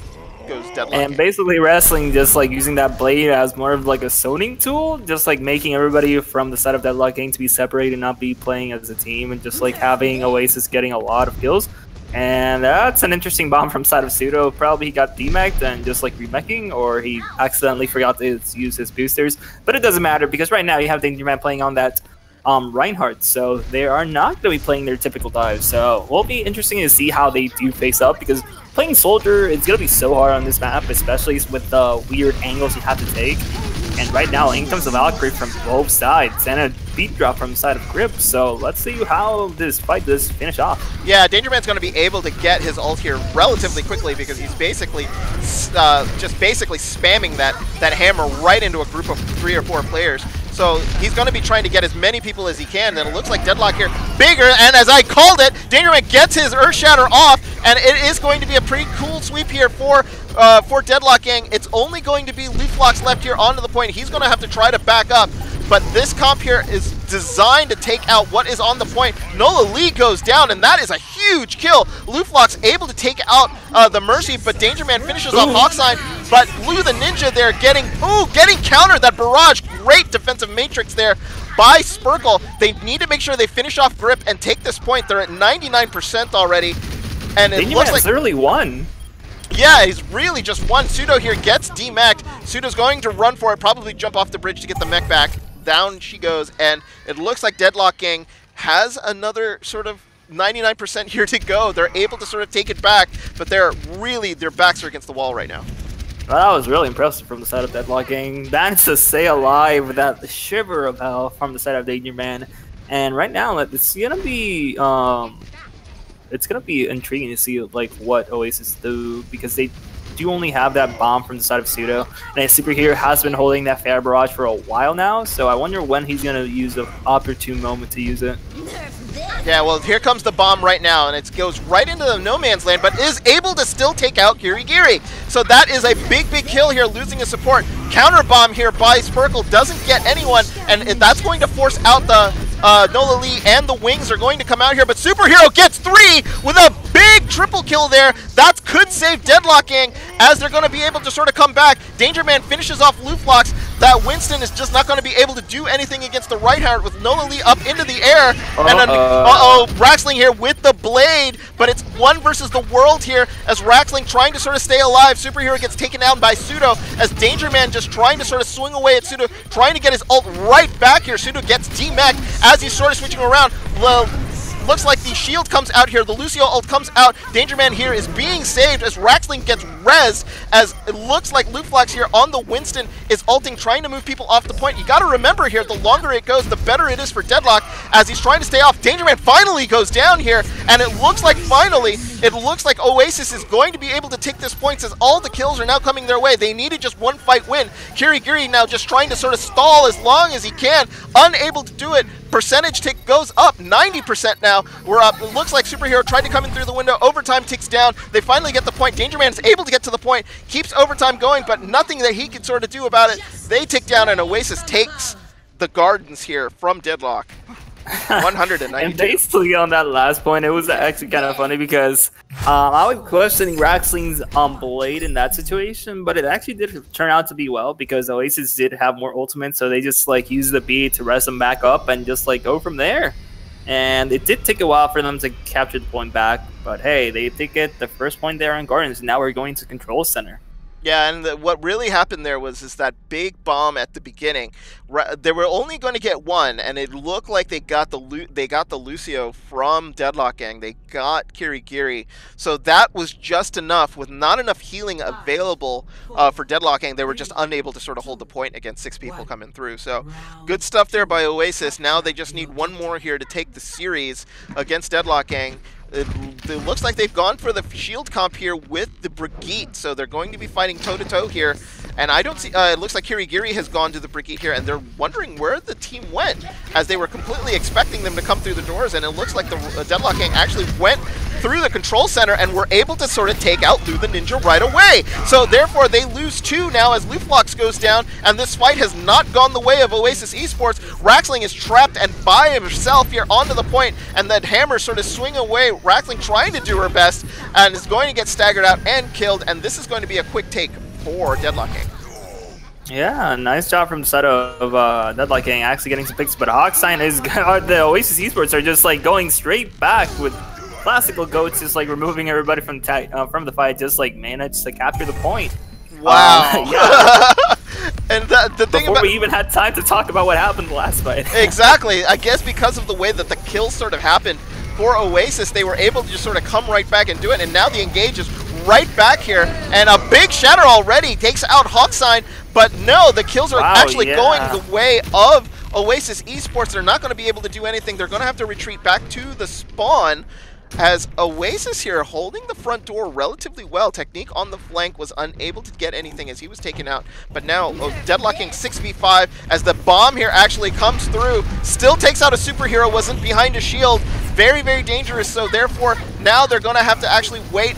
goes Deadlock. And basically Wrestling just like using that blade as more of like a zoning tool, just like making everybody from the side of Deadlock Gang to be separated and not be playing as a team, and just like having Oasis getting a lot of kills. And that's an interesting bomb from side of Pseudo. Probably he got demeched and just like remeching, or he accidentally forgot to use his boosters. But it doesn't matter because right now you have Danger Man playing on that Reinhardt, so they are not going to be playing their typical dives. So it will be interesting to see how they do face up, because playing Soldier, it's going to be so hard on this map, especially with the weird angles you have to take. And right now, in comes the Valkyrie from both sides, and a beat drop from the side of Grip. So let's see how this fight does finish off. Yeah, Danger Man's going to be able to get his ult here relatively quickly because he's basically just basically spamming that hammer right into a group of 3 or 4 players. So he's going to be trying to get as many people as he can. And it looks like Deadlock here bigger. And as I called it, Danger Man gets his Earth Shatter off, and it is going to be a pretty cool sweep here for Deadlock Gang. It's only going to be Leaflox left here onto the point. He's going to have to try to back up. But this comp here is designed to take out what is on the point. Nola Lee goes down, and that is a huge kill. Leaflox able to take out the Mercy, but Danger Man finishes off Hawksign. But Lu the Ninja there getting countered. That barrage, great defensive matrix there by Spurkle. They need to make sure they finish off Grip and take this point. They're at 99% already. And it looks like literally won. Yeah, he's really just won. Pseudo here gets demeched. Pseudo's going to run for it, probably jump off the bridge to get the mech back. Down she goes, and it looks like Deadlock Gang has another sort of 99% here to go. They're able to sort of take it back, but their backs are against the wall right now. Well, that was really impressive from the side of Deadlock Gang. Managed to stay alive without the shiver of hell from the side of Danger Man. And right now, it's gonna be intriguing to see like what Oasis do, because they do only have that bomb from the side of Pseudo, and Superhero has been holding that Fair Barrage for a while now, so I wonder when he's going to use an opportune moment to use it. Yeah, well, here comes the bomb right now, and it goes right into the no man's land, but is able to still take out Kirigiri. So that is a big, big kill here, losing a support. Counter bomb here by Spurkle doesn't get anyone, and that's going to force out the Nola Lee and the Wings are going to come out here, but Superhero gets 3 with a big triple kill there. That could save Deadlock Gang as they're going to be able to sort of come back. Danger Man finishes off Luflox. That Winston is just not going to be able to do anything against the Reinhardt with Nola Lee up into the air. And then, Raxling here with the blade, but it's 1 versus the world here as Raxling trying to sort of stay alive. Superhero gets taken down by Pseudo as Danger Man just trying to sort of swing away at Pseudo, trying to get his ult right back here. Pseudo gets D-Mac as he's sort of switching around. Well, looks like the shield comes out here. The Lucio ult comes out. Danger Man here is being saved as Raxling gets res, as it looks like Luflox here on the Winston is ulting, trying to move people off the point. You got to remember here, the longer it goes, the better it is for Deadlock as he's trying to stay off. Danger Man finally goes down here, and it looks like Oasis is going to be able to take this point as all the kills are now coming their way. They needed just 1 fight win. Kirigiri now just trying to sort of stall as long as he can, unable to do it. Percentage tick goes up, 90% now. We're up. It looks like Superhero tried to come in through the window. Overtime ticks down. They finally get the point. Danger Man is able to get to the point, keeps overtime going, but nothing that he can sort of do about it. They tick down, and Oasis takes the Gardens here from Deadlock. 192. And basically on that last point, it was actually kind of funny because I was questioning Raxling's blade in that situation, but it actually did turn out to be well because Oasis did have more ultimate, so they just like used the B to rest them back up and just like go from there. And it did take a while for them to capture the point back, but hey, they did get the first point there on Gardens. Now we're going to Control Center. Yeah, and what really happened there was that big bomb at the beginning. They were only going to get 1, and it looked like they got the Lucio from Deadlock Gang. They got Kirigiri, so that was just enough. With not enough healing available for Deadlock Gang, they were just unable to sort of hold the point against 6 people coming through. So good stuff there by Oasis. Now they just need 1 more here to take the series against Deadlock Gang. It looks like they've gone for the shield comp here with the Brigitte, so they're going to be fighting toe-to-toe here. And I don't see, it looks like Kirigiri has gone to the Brigitte here, and they're wondering where the team went, as they were completely expecting them to come through the doors, and it looks like the Deadlock Gang actually went through the control center and were able to sort of take out Lou the Ninja right away. So therefore they lose 2 now as Luflox goes down, and this fight has not gone the way of Oasis Esports. Raxling is trapped and by himself here onto the point, and then Hammer sort of swing away. Raxling trying to do her best and is going to get staggered out and killed, and this is going to be a quick take for Deadlock Gang. Yeah, nice job from the side of Deadlock Gang actually getting some picks, but Hawksign is the Oasis Esports are just like going straight back with classical goats, just like removing everybody from the fight, just like managed to capture the point. Wow. Yeah. And the thing Before we even had time to talk about what happened the last fight. Exactly. I guess because of the way that the kills sort of happened for Oasis, they were able to just sort of come right back and do it, and now the engage is right back here, and a big shatter already takes out Hawksign, but no, the kills are actually going the way of Oasis Esports. They're not going to be able to do anything. They're going to have to retreat back to the spawn, as Oasis here holding the front door relatively well. Technique on the flank was unable to get anything as he was taken out, but now deadlocking 6v5 as the bomb here actually comes through, still takes out a Superhero, wasn't behind a shield. Very, very dangerous, so therefore now they're going to have to actually wait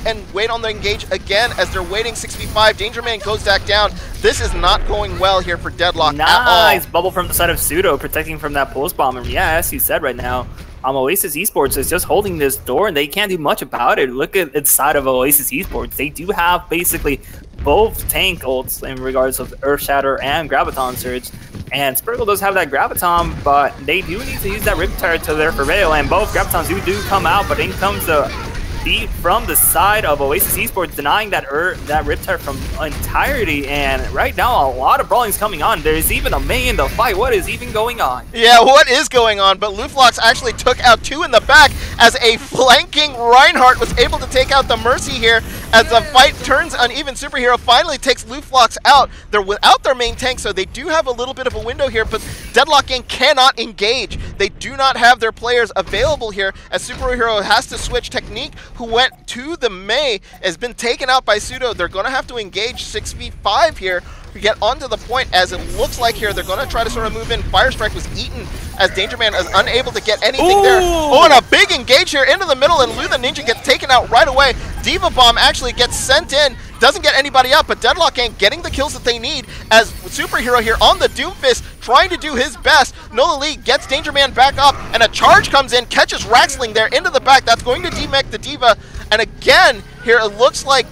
on the engage again as they're waiting 6v5. Danger Man goes back down. This is not going well here for Deadlock at all. Nice bubble from the side of Pseudo, protecting from that pulse bomb. And yeah, as you said right now, Oasis Esports is just holding this door and they can't do much about it. Look at the side of Oasis Esports. They do have basically both tank ults in regards of Earth Shatter and Graviton Surge. And Spurgle does have that Graviton, but they do need to use that Riptide to their prevail. And both Gravitons do come out, but in comes the beat from the side of Oasis Esports, denying that Riptide from entirety. And right now, a lot of brawling's coming on. There's even a Mei in the fight. What is even going on? Yeah, what is going on? But Luflox actually took out 2 in the back as a flanking Reinhardt was able to take out the Mercy here. As the fight turns uneven, Superhero finally takes Luflox out. They're without their main tank, so they do have a little bit of a window here, but Deadlock Gang cannot engage. They do not have their players available here, as Superhero has to switch. Technique, who went to the Mei, has been taken out by Pseudo. They're going to have to engage 6v5 here to get onto the point, as it looks like here they're going to try to sort of move in. Fire Strike was eaten as Danger Man is unable to get anything there. Oh, and a big engage here into the middle, and Lou the Ninja gets taken out right away. Diva Bomb actually gets sent in. doesn't get anybody up, but Deadlock Gang getting the kills that they need as Superhero here on the Doomfist, trying to do his best. Nola Lee gets Danger Man back up, and a charge comes in, catches Raxling there into the back. That's going to demech the D.Va, and again, here it looks like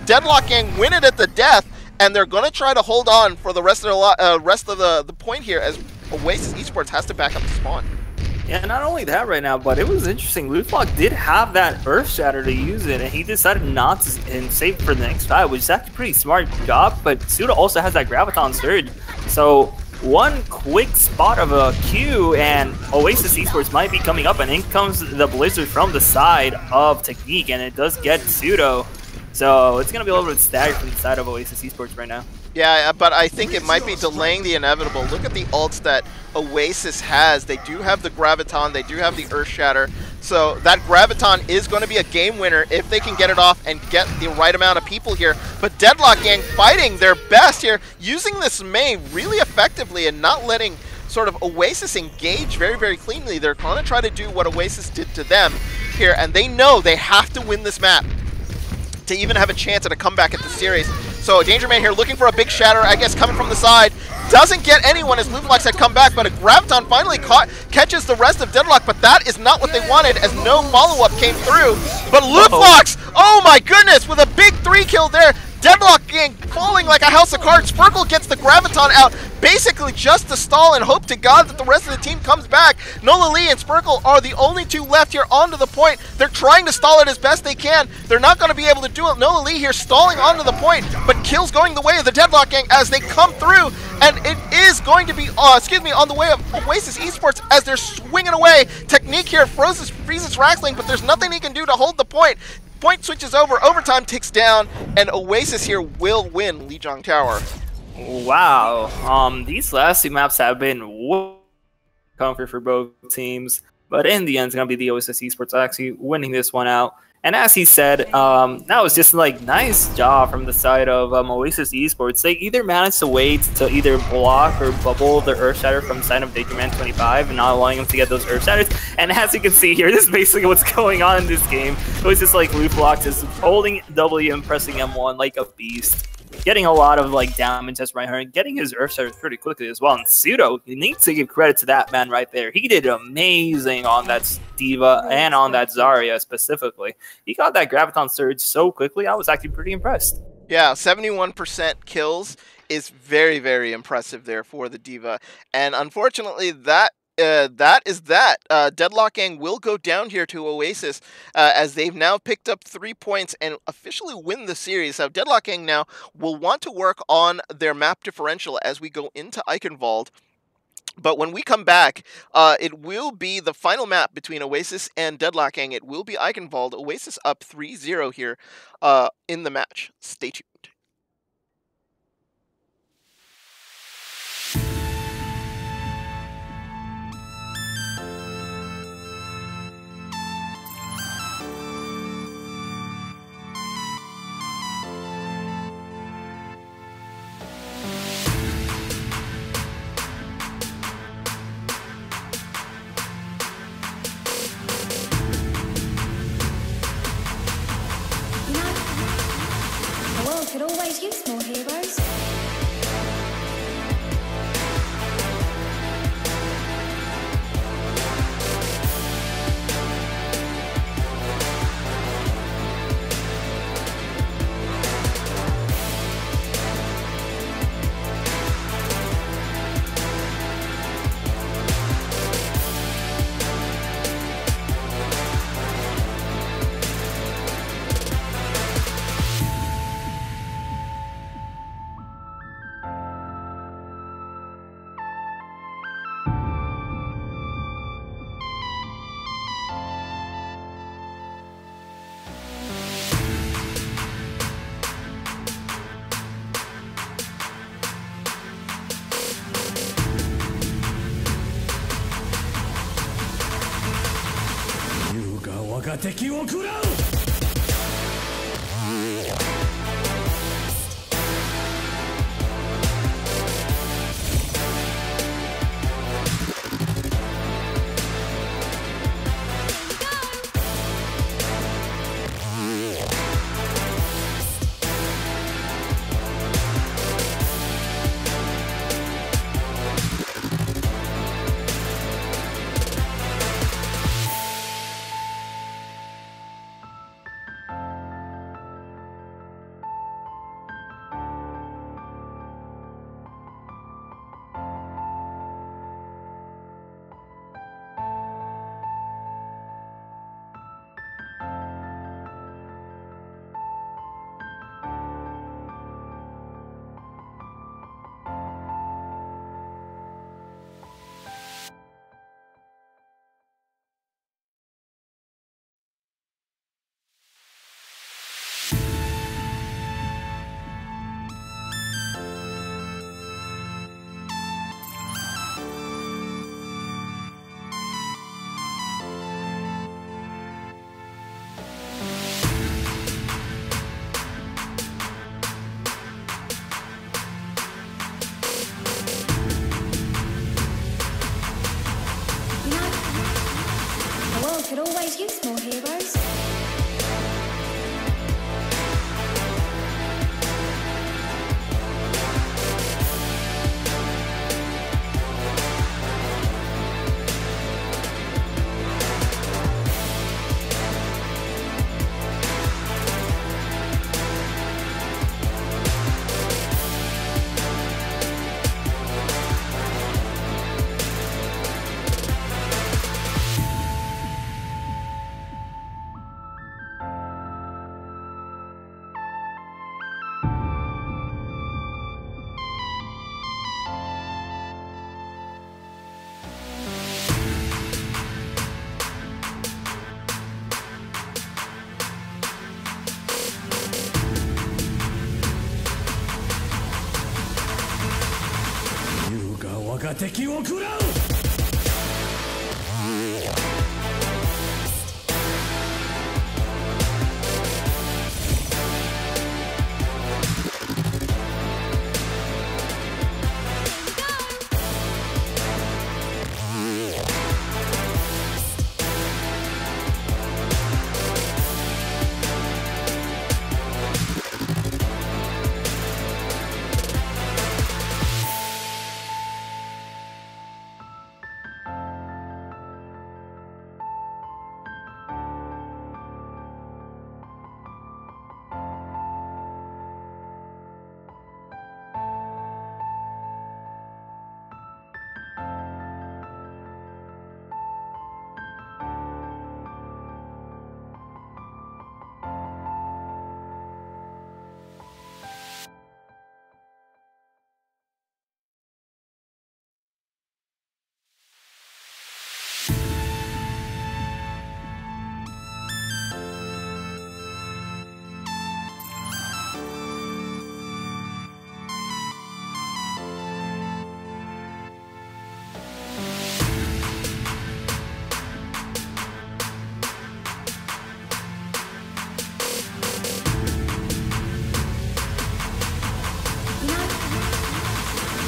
Deadlock Gang win it at the death, and they're going to try to hold on for the rest of the point here as Oasis Esports has to back up the spawn. Yeah, not only that right now, but it was interesting. Lootlock did have that Earth Shatter to use it, and he decided not to and save it for the next fight, which is actually a pretty smart job. But Suda also has that Graviton Surge, so one quick spot of a Q, and Oasis Esports might be coming up, and in comes the Blizzard from the side of Technique, and it does get Pseudo. So it's going to be a little bit staggered from the side of Oasis Esports right now. Yeah, but I think it might be delaying the inevitable. Look at the ults that Oasis has. They do have the Graviton, they do have the Earth Shatter. So that Graviton is going to be a game winner if they can get it off and get the right amount of people here. But Deadlock Gang fighting their best here, using this Mei really effectively and not letting sort of Oasis engage very, very cleanly. They're going to try to do what Oasis did to them here, and they know they have to win this map to even have a chance at a comeback at the series. So Danger Man here looking for a big shatter, I guess coming from the side. Doesn't get anyone as Lootblocks had come back, but a Graviton finally catches the rest of Deadlock, but that is not what they wanted as no follow-up came through. But Lootblocks, oh my goodness, with a big 3-kill there. Deadlock Gang falling like a house of cards. Sparkle gets the Graviton out, basically just to stall and hope to God that the rest of the team comes back. Nola Lee and Sparkle are the only two left here onto the point. They're trying to stall it as best they can. They're not going to be able to do it. Nola Lee here stalling onto the point, but kills going the way of the Deadlock Gang as they come through, and it is going to be, on the way of Oasis Esports as they're swinging away. Technique here freezes Raxling, but there's nothing he can do to hold the point. Point switches over, overtime ticks down, and Oasis here will win Lijiang Tower. Wow, these last two maps have been comfort for both teams, but in the end, it's going to be the Oasis Esports actually winning this one out. And as he said, that was just like nice job from the side of Oasis Esports. They either managed to wait to either block or bubble the Earth Shatter from the side of Danger Man 25 and not allowing him to get those Earth Shatters. And as you can see here, this is basically what's going on in this game. It was just like Lootblock just holding W and pressing M1 like a beast, getting a lot of like damage as right hand, getting his Earth Shatter pretty quickly as well. And Pseudo, you need to give credit to that man right there. He did amazing on that D.Va and on that Zarya specifically. He got that Graviton Surge so quickly, I was actually pretty impressed. Yeah, 71% kills is very, very impressive there for the D.Va. And unfortunately, that is that. Deadlock Gang will go down here to Oasis as they've now picked up 3 points and officially win the series. So Deadlock Gang now will want to work on their map differential as we go into Eichenwald. But when we come back, it will be the final map between Oasis and Deadlock Gang. It will be Eichenwald. Oasis up 3-0 here in the match. Stay tuned. The world could always use more heroes. が敵を食らう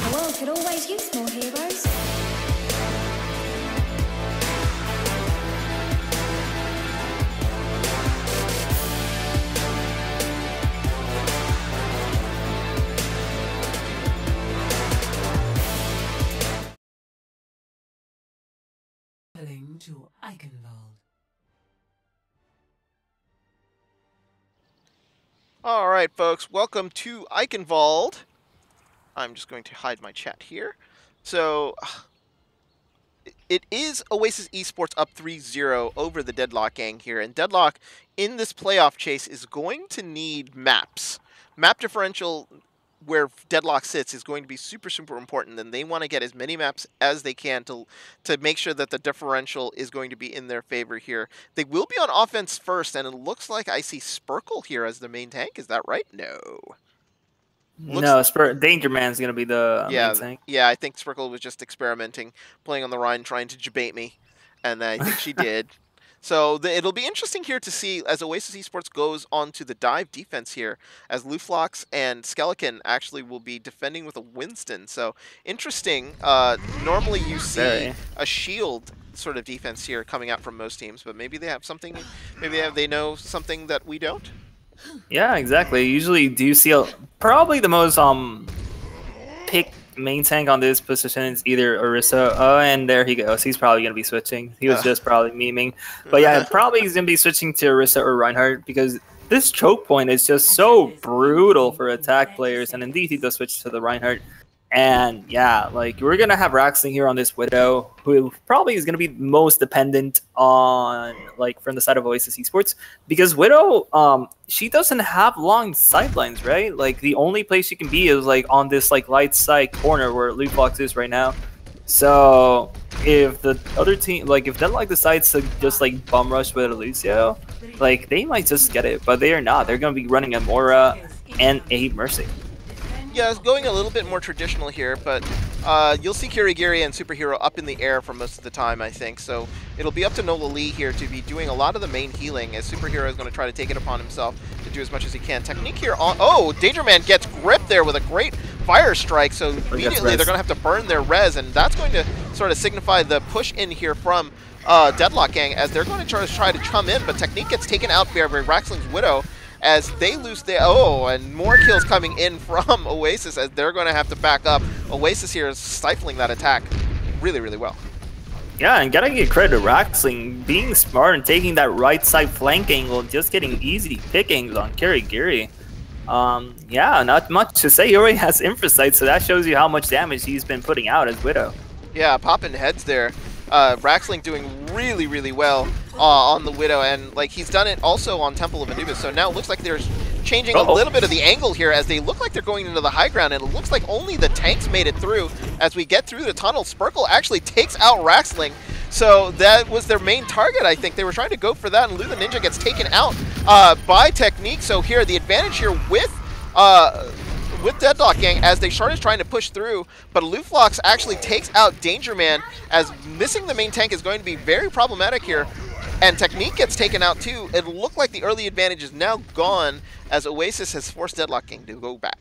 The world could always use more heroes. Traveling to Eichenwald. All right, folks, welcome to Eichenwald. I'm just going to hide my chat here. So, it is Oasis Esports up 3-0 over the Deadlock gang here, and Deadlock, in this playoff chase, is going to need maps. Map differential where Deadlock sits is going to be super, super important, and they want to get as many maps as they can to make sure that the differential is going to be in their favor here. They will be on offense first, and it looks like I see Spurkle here as the main tank. Is that right? No. No, Danger Man's gonna be the main tank. Yeah, I think Sprinkle was just experimenting, playing on the Rhine, trying to debate me, and I think she did. So it'll be interesting here to see as Oasis Esports goes on to the dive defense here, as Luflox and Skeleton actually will be defending with a Winston. So interesting. Normally you see a shield sort of defense here coming out from most teams, but maybe they have something. Maybe they know something that we don't. Yeah, exactly. Usually do see probably the most picked main tank on this position is either Orisa. And there he goes. He's probably going to be switching. He was just probably memeing. But yeah, probably he's going to be switching to Orisa or Reinhardt because this choke point is just so brutal for attack players. And indeed, he does switch to the Reinhardt. And yeah, like we're going to have Raxling here on this Widow, who probably is going to be most dependent on like from the side of Oasis Esports because Widow, she doesn't have long sidelines, right? Like the only place she can be is like on this like light side corner where Lootbox is right now. So if the other team, like if Deadlock decides to just like bum rush with Lucio, like they might just get it, but they are not. They're going to be running a Mora and a Mercy. Yeah, it's going a little bit more traditional here, but you'll see Kirigiri and Superhero up in the air for most of the time, I think. So it'll be up to Nola Lee here to be doing a lot of the main healing, as Superhero is going to try to take it upon himself to do as much as he can. Technique here on... Oh, Danger Man gets gripped there with a great fire strike, so immediately they're going to have to burn their res, and that's going to sort of signify the push in here from Deadlock Gang, as they're going to try to come in, but Technique gets taken out by Raxling's Widow, as they lose their... Oh, and more kills coming in from Oasis as they're going to have to back up. Oasis here is stifling that attack really, really well. Yeah, and gotta give credit to Raxling being smart and taking that right side flank angle, just getting easy pickings on Kirigiri. Yeah, not much to say. He already has Infrasight, so that shows you how much damage he's been putting out as Widow. Yeah, popping heads there. Raxling doing really, really well on the Widow, and like he's done it also on Temple of Anubis. So now it looks like they're changing a little bit of the angle here as they look like they're going into the high ground, and it looks like only the tanks made it through. As we get through the tunnel, Spurkle actually takes out Raxling. So that was their main target, I think. They were trying to go for that, and Lou the Ninja gets taken out by Technique. So here, the advantage here with with Deadlock Gang as they started trying to push through, but Luflox actually takes out Danger Man, as missing the main tank is going to be very problematic here. And Technique gets taken out too. It looked like the early advantage is now gone as Oasis has forced Deadlock Gang to go back.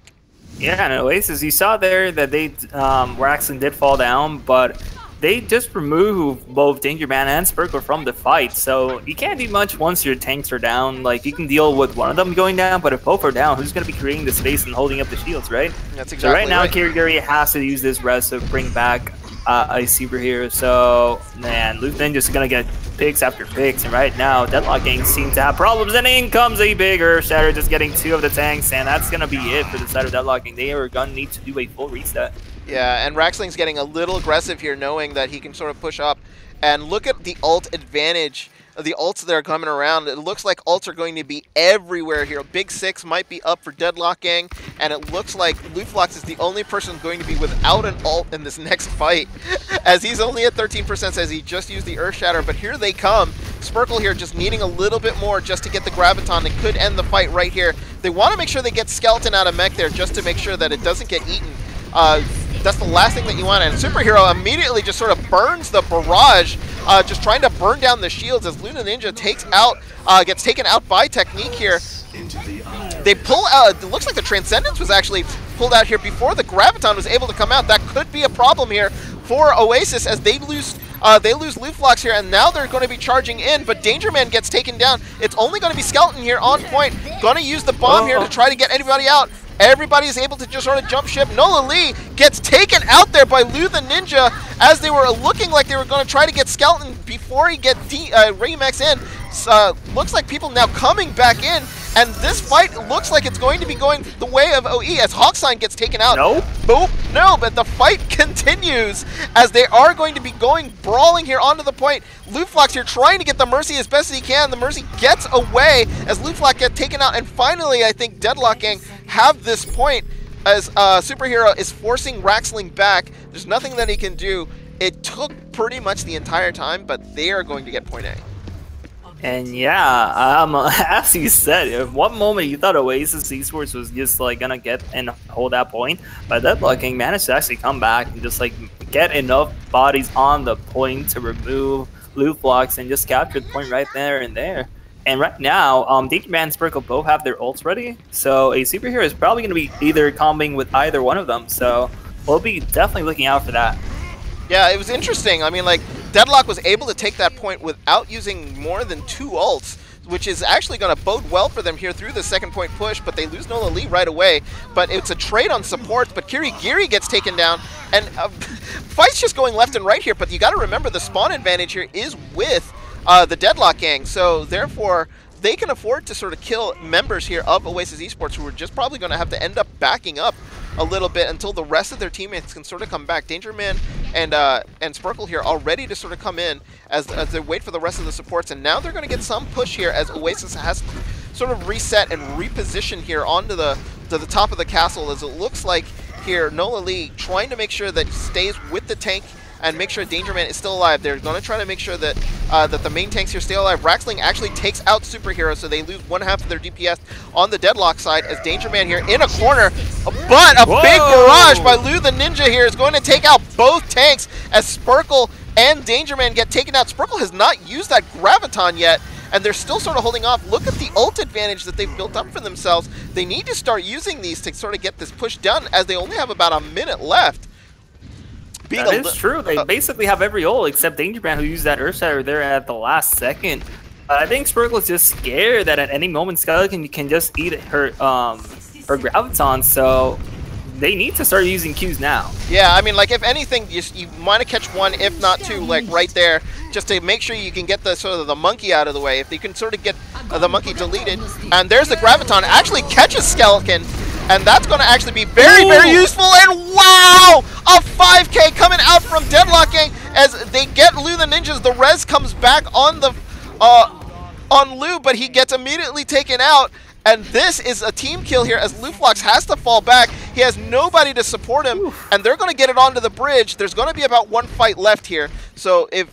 Yeah, and Oasis, you saw there that they Raxlin did fall down, but they just removed both Danger Man and Sparkle from the fight, so you can't do much once your tanks are down. Like, you can deal with one of them going down, but if both are down, who's going to be creating the space and holding up the shields, right? That's exactly so right. Now, right. Kirigiri has to use this res to bring back a superhero, so, man, Luke Ninja's going to get picks after picks, and right now, Deadlock Gang seem to have problems, and in comes a big Earth Shatter, just getting 2 of the tanks, and that's going to be it for the side of Deadlock Gang. They are going to need to do a full reset. Yeah, and Raxling's getting a little aggressive here, knowing that he can sort of push up. And look at the ult advantage, the ults that are coming around. It looks like ults are going to be everywhere here. Big 6 might be up for Deadlock Gang, and it looks like Luflox is the only person going to be without an ult in this next fight, as he's only at 13%, says he just used the Earth Shatter, but here they come. Sparkle here just needing a little bit more just to get the Graviton. It could end the fight right here. They want to make sure they get Skeleton out of mech there just to make sure that it doesn't get eaten. That's the last thing that you want, and Superhero immediately just sort of burns the barrage, just trying to burn down the shields as Luna Ninja gets taken out by Technique here. They pull out, it looks like the Transcendence was actually pulled out here before the Graviton was able to come out. That could be a problem here for Oasis as they lose Luflox here, and now they're going to be charging in, but Danger Man gets taken down. It's only going to be Skeleton here on point, going to use the bomb here to try to get anybody out. Everybody is able to just sort of jump ship. Nola Lee gets taken out there by Lu the Ninja as they were looking like they were going to try to get Skeleton before he get Remax in. Looks like people now coming back in, and this fight looks like it's going to be going the way of OE as Hawksign gets taken out. No. Boop. No, but the fight continues as they are going to be brawling here onto the point. Luflox here trying to get the Mercy as best as he can. The Mercy gets away as Luflox gets taken out, and finally I think Deadlock Gang have this point as Superhero is forcing Raxling back. There's nothing that he can do. It took pretty much the entire time, but they are going to get point A. And yeah, as you said, at one moment you thought Oasis Esports was just like gonna get and hold that point, but Deadlock Gang managed to actually come back and just like get enough bodies on the point to remove Luflox and just capture the point right there and there. And right now, Danger Man and Sparkle both have their ults ready, so a superhero is probably going to be either comboing with either one of them, so we'll be definitely looking out for that. Yeah, it was interesting. I mean, like, Deadlock was able to take that point without using more than 2 ults, which is actually going to bode well for them here through the second point push, but they lose Nola Lee right away. But it's a trade on supports, but Kirigiri gets taken down, and fight's just going left and right here, but you got to remember the spawn advantage here is with the Deadlock Gang, so therefore they can afford to sort of kill members here of Oasis Esports who are just probably going to have to end up backing up a little bit until the rest of their teammates can sort of come back. Danger Man and Sparkle here all ready to sort of come in as they wait for the rest of the supports, and now they're going to get some push here as Oasis has to sort of reset and reposition here onto the top of the castle, as it looks like here Nola Lee trying to make sure that he stays with the tank and make sure Danger Man is still alive. They're going to try to make sure that that the main tanks here stay alive. Raxling actually takes out Superhero, so they lose 1/2 of their DPS on the Deadlock side as Danger Man here in a corner. But a big barrage by Lu the Ninja here is going to take out both tanks as Sparkle and Danger Man get taken out. Sparkle has not used that Graviton yet, and they're still sort of holding off. Look at the ult advantage that they've built up for themselves. They need to start using these to sort of get this push done, as they only have about a minute left. That is true. They basically have every ult except Danger Man, who used that Earth Shatter there at the last second. I think Sparkle is just scared that at any moment Skeleton can just eat her Graviton, so they need to start using Qs now. Yeah, I mean, like, if anything, you want to catch one, if not 2, like right there, just to make sure you can get the sort of the monkey out of the way. If you can sort of get the monkey deleted, and there's the Graviton, actually catches Skeleton. And that's going to actually be very, very useful. And wow! A 5K coming out from Deadlock Gang as they get Lu the Ninjas. The res comes back on the on Lu, but he gets immediately taken out. And this is a team kill here as Luflox has to fall back. He has nobody to support him, and they're going to get it onto the bridge. There's going to be about 1 fight left here. So if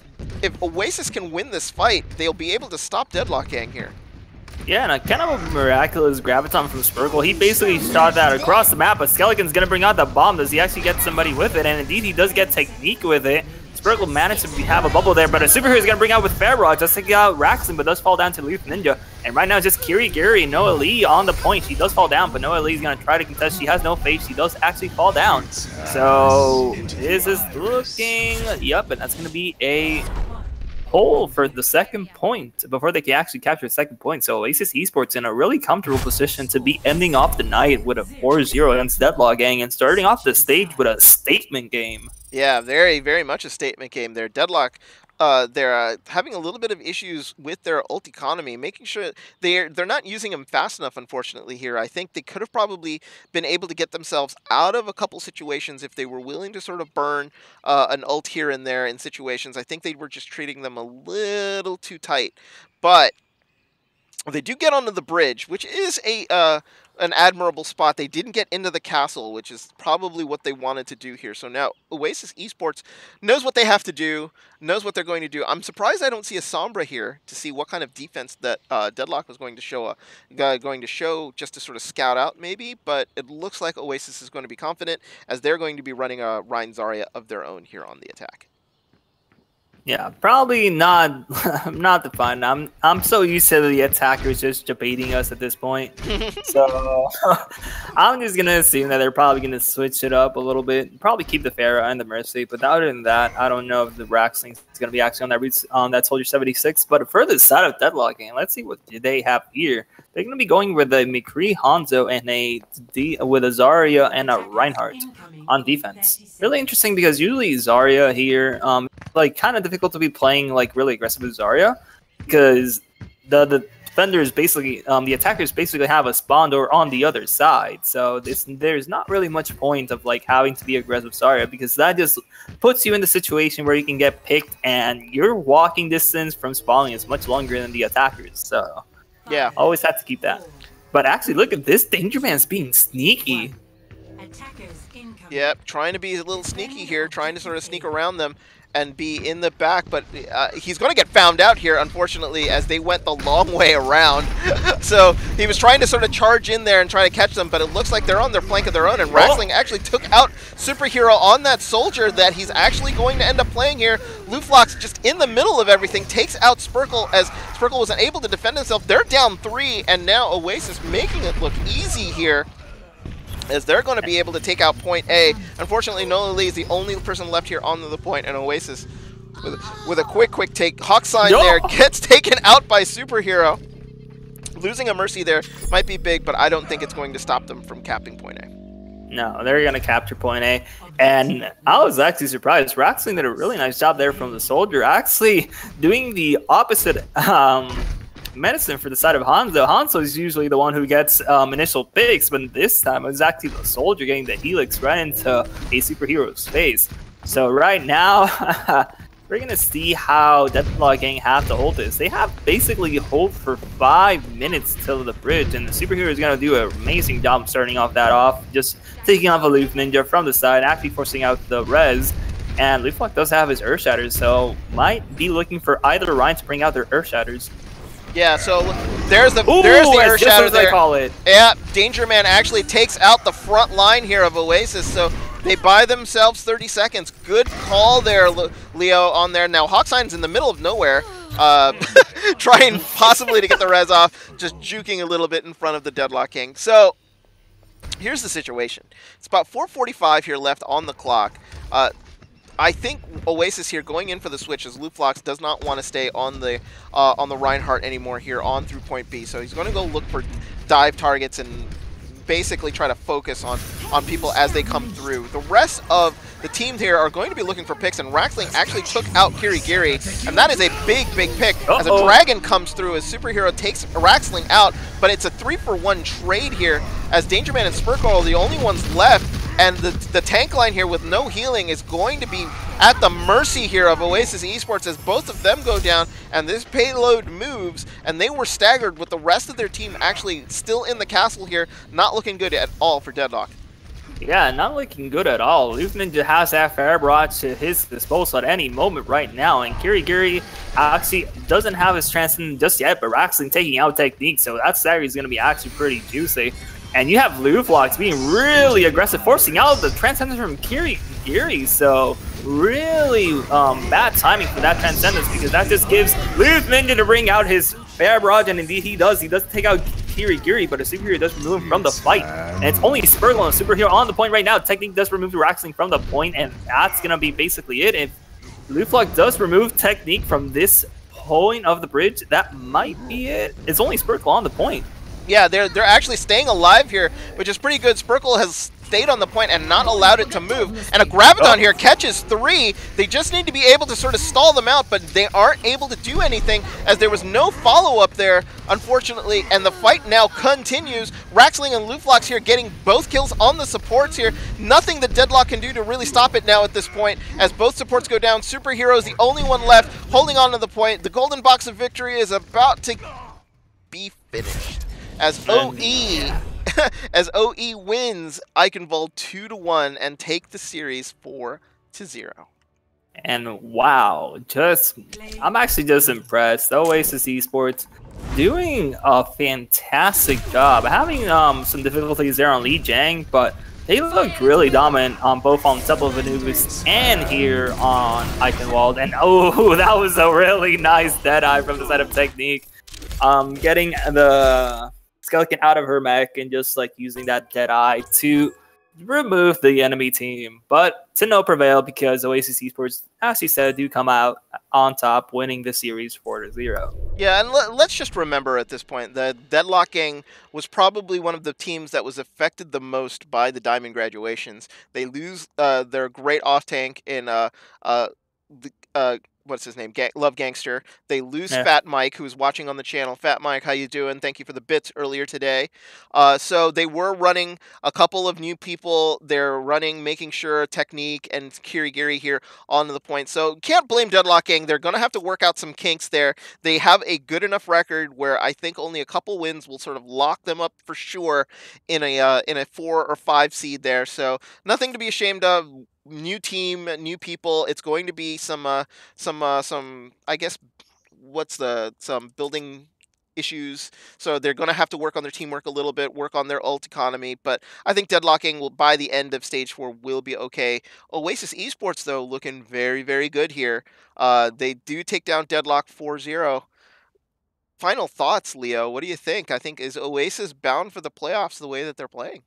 Oasis can win this fight, they'll be able to stop Deadlock Gang here. Yeah, and a kind of a miraculous graviton from Spurgle. He basically shot that across the map, but Skeleton's gonna bring out the bomb. Does he actually get somebody with it? And indeed, he does get technique with it. Spurgle managed to have a bubble there, but a superhero is gonna bring out with Fair Rock, just take out Raxlin, but does fall down to Leaf Ninja. And right now, it's just Kirigiri, Noah Lee on the point. She does fall down, but Noah Lee is gonna try to contest. She has no face. She does actually fall down. So this is looking, yep, and that's gonna be a hole for the second point before they can actually capture the second point. So Oasis Esports in a really comfortable position to be ending off the night with a 4-0 against Deadlock Gang and starting off the stage with a statement game. Yeah, very, very much a statement game there. Deadlock, they're having a little bit of issues with their ult economy, making sure they're not using them fast enough, unfortunately, here. I think they could have probably been able to get themselves out of a couple situations if they were willing to sort of burn an ult here and there in situations. I think they were just treating them a little too tight. But they do get onto the bridge, which is an admirable spot. They didn't get into the castle, which is probably what they wanted to do here. So now Oasis Esports knows what they have to do, knows what they're going to do. I'm surprised I don't see a Sombra here to see what kind of defense that Deadlock was going to show, just to sort of scout out maybe. But it looks like Oasis is going to be confident as they're going to be running a Rein Zarya of their own here on the attack. Yeah, probably not. Not the fun. I'm so used to the attackers just debating us at this point. So I'm just gonna assume that they're probably gonna switch it up a little bit. Probably keep the Pharah and the Mercy, but other than that, I don't know if the Raxling is gonna be actually on that Soldier 76. But for the side of Deadlock game, let's see what they have here. They're gonna be going with a McCree, Hanzo, and with a Zarya and a Reinhardt on defense. Really interesting because usually Zarya here, like kind of difficult to be playing like really aggressive with Zarya because the defenders basically, the attackers basically have a spawn door on the other side. So there's not really much point of like having to be aggressive with Zarya because that just puts you in the situation where you can get picked and your walking distance from spawning is much longer than the attackers. So yeah, always have to keep that. But actually, look at this. Danger Man's being sneaky. Yep, trying to be a little sneaky here, trying to sort of sneak around them and be in the back, but he's going to get found out here, unfortunately, as they went the long way around. So he was trying to sort of charge in there and try to catch them, but it looks like they're on their flank of their own, and Raxling actually took out Superhero on that soldier that he's actually going to end up playing here. Luflox just in the middle of everything takes out Spurkle as Spurkle wasn't able to defend himself. They're down 3, and now Oasis making it look easy here, as they're going to be able to take out point A. Unfortunately, Nola Lee is the only person left here on the point, and Oasis, with a quick take, Hawk Sign there, gets taken out by Superhero. Losing a Mercy there might be big, but I don't think it's going to stop them from capping point A. No, they're going to capture point A. And I was actually surprised. Raxling did a really nice job there from the soldier, actually doing the opposite medicine for the side of Hanzo. Hanzo is usually the one who gets initial picks, but this time it was actually the soldier getting the helix right into a superhero's face. So right now, we're going to see how Deadlock Gang have to hold this. They have basically hold for 5 minutes till the bridge, and the superhero is going to do an amazing job starting off that off, just taking off a Leaf Ninja from the side, actually forcing out the res. And Leaflock does have his Earth Shatters, so might be looking for either Ryan to bring out their Earth Shatters. Yeah, so there's the Earth Shatter there. Call it. Yeah, Danger Man actually takes out the front line here of Oasis, so they buy themselves 30 seconds. Good call there, Leo, on there. Now, Hawksign's in the middle of nowhere, trying possibly to get the res off, just juking a little bit in front of the Deadlock King. So here's the situation. It's about 4:45 here left on the clock. I think Oasis here going in for the switch as Luflox does not want to stay on the Reinhardt anymore here on through point B. So he's going to go look for dive targets and basically try to focus on people as they come through. The rest of the team here are going to be looking for picks, and Raxling actually took out Kirigiri, and that is a big pick as a dragon comes through as Superhero takes Raxling out, but it's a 3-for-1 trade here as Danger Man and Spurkle are the only ones left. And the tank line here with no healing is going to be at the mercy here of Oasis Esports as both of them go down and this payload moves, and they were staggered with the rest of their team actually still in the castle here, not looking good at all for Deadlock. Yeah, not looking good at all. Luke Ninja has that fair brought to his disposal at any moment right now, and Kirigiri actually doesn't have his Transcendent just yet, but actually taking out Technique, so that series is going to be actually pretty juicy. And you have Luflox being really aggressive, forcing out the Transcendence from Kirigiri, so really bad timing for that Transcendence, because that just gives Luke Ninja to bring out his fair barrage, and indeed he does. He does take out Kirigiri, but a superhero does remove him from the fight. And it's only Spurgle and a superhero on the point right now. Technique does remove the Raxling from the point, and that's going to be basically it. If Luflock does remove Technique from this point of the bridge, that might be it. It's only Spurgle on the point. Yeah, they're actually staying alive here, which is pretty good. Spurkle has stayed on the point and not allowed it to move. And a Graviton here catches 3. They just need to be able to sort of stall them out, but they aren't able to do anything as there was no follow-up there, unfortunately. And the fight now continues. Raxling and Luflox here getting both kills on the supports here. Nothing that Deadlock can do to really stop it now at this point as both supports go down. Superhero is the only one left holding on to the point. The golden box of victory is about to be finished. As OE, as OE wins Eichenwald 2-1 and take the series 4-0. And wow, I'm actually just impressed. Oasis Esports doing a fantastic job. Having some difficulties there on Li Jiang, but they looked really dominant on both on Temple of Anubis and here on Eichenwald. And oh, that was a really nice Deadeye from the side of Technique. Getting the Skeleton out of her mech and just like using that Deadeye to remove the enemy team, but to no prevail because Oasis Esports, as you said, do come out on top, winning the series 4-0. Yeah, and let's just remember at this point that Deadlock Gang was probably one of the teams that was affected the most by the Diamond graduations. They lose their great off tank in what's his name? Love Gangster. They lose Fat Mike, who's watching on the channel. Fat Mike, how you doing? Thank you for the bits earlier today. So they were running a couple of new people. They're running, making sure Technique and Kirigiri here onto the point. So can't blame Deadlock Gang. They're going to have to work out some kinks there. They have a good enough record where I think only a couple wins will sort of lock them up for sure in a 4 or 5 seed there. So nothing to be ashamed of. New team, new people. It's going to be some I guess some building issues. So they're going to have to work on their teamwork a little bit, work on their ult economy. But I think Deadlocking will, by the end of stage 4, will be okay. Oasis Esports though looking very, very good here. They do take down Deadlock 4-0. Final thoughts, Leo. What do you think? I think is Oasis bound for the playoffs the way that they're playing?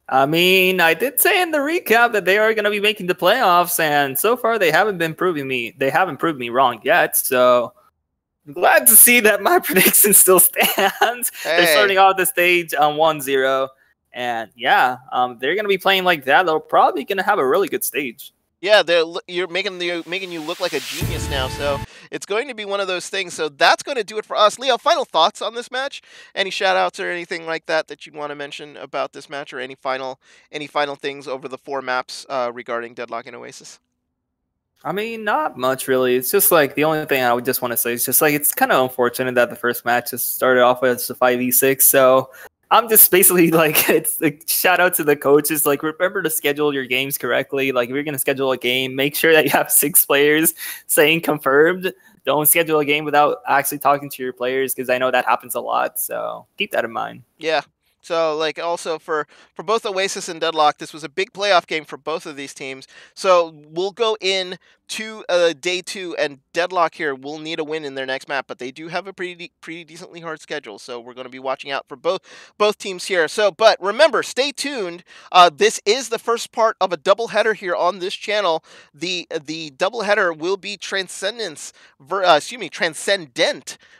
I mean, I did say in the recap that they are going to be making the playoffs, and so far they haven't proved me wrong yet. So I'm glad to see that my prediction still stands. Hey. They're starting off the stage on 1-0, and yeah, they're going to be playing like that. They're probably going to have a really good stage. Yeah, you're making you look like a genius now, so it's going to be one of those things. So that's going to do it for us. Leo, final thoughts on this match? Any shout-outs or anything like that you'd want to mention about this match, or any final things over the 4 maps regarding Deadlock and Oasis? I mean, not much really. It's just like the only thing I would just want to say is just like it's kind of unfortunate that the first match just started off with a 5v6. So I'm just basically like, it's a shout out to the coaches. Like, remember to schedule your games correctly. Like, if you're going to schedule a game, make sure that you have 6 players saying confirmed. Don't schedule a game without actually talking to your players, because I know that happens a lot. So keep that in mind. Yeah. So, like, also for both Oasis and Deadlock, this was a big playoff game for both of these teams. So we'll go in to day 2, and Deadlock here will need a win in their next map, but they do have a pretty decently hard schedule. So we're going to be watching out for both teams here. So, but remember, stay tuned. This is the first part of a doubleheader here on this channel. The doubleheader will be Transcendent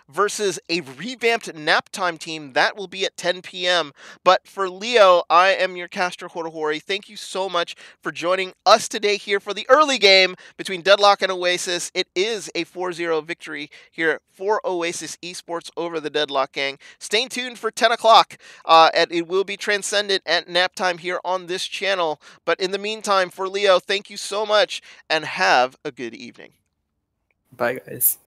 versus a revamped nap time team. That will be at 10 p.m. But for Leo, I am your caster, Horihori. Thank you so much for joining us today here for the early game between Deadlock and Oasis. It is a 4-0 victory here for Oasis Esports over the Deadlock Gang. Stay tuned for 10 o'clock. And it will be Transcendent at nap time here on this channel. But in the meantime, for Leo, thank you so much and have a good evening. Bye, guys.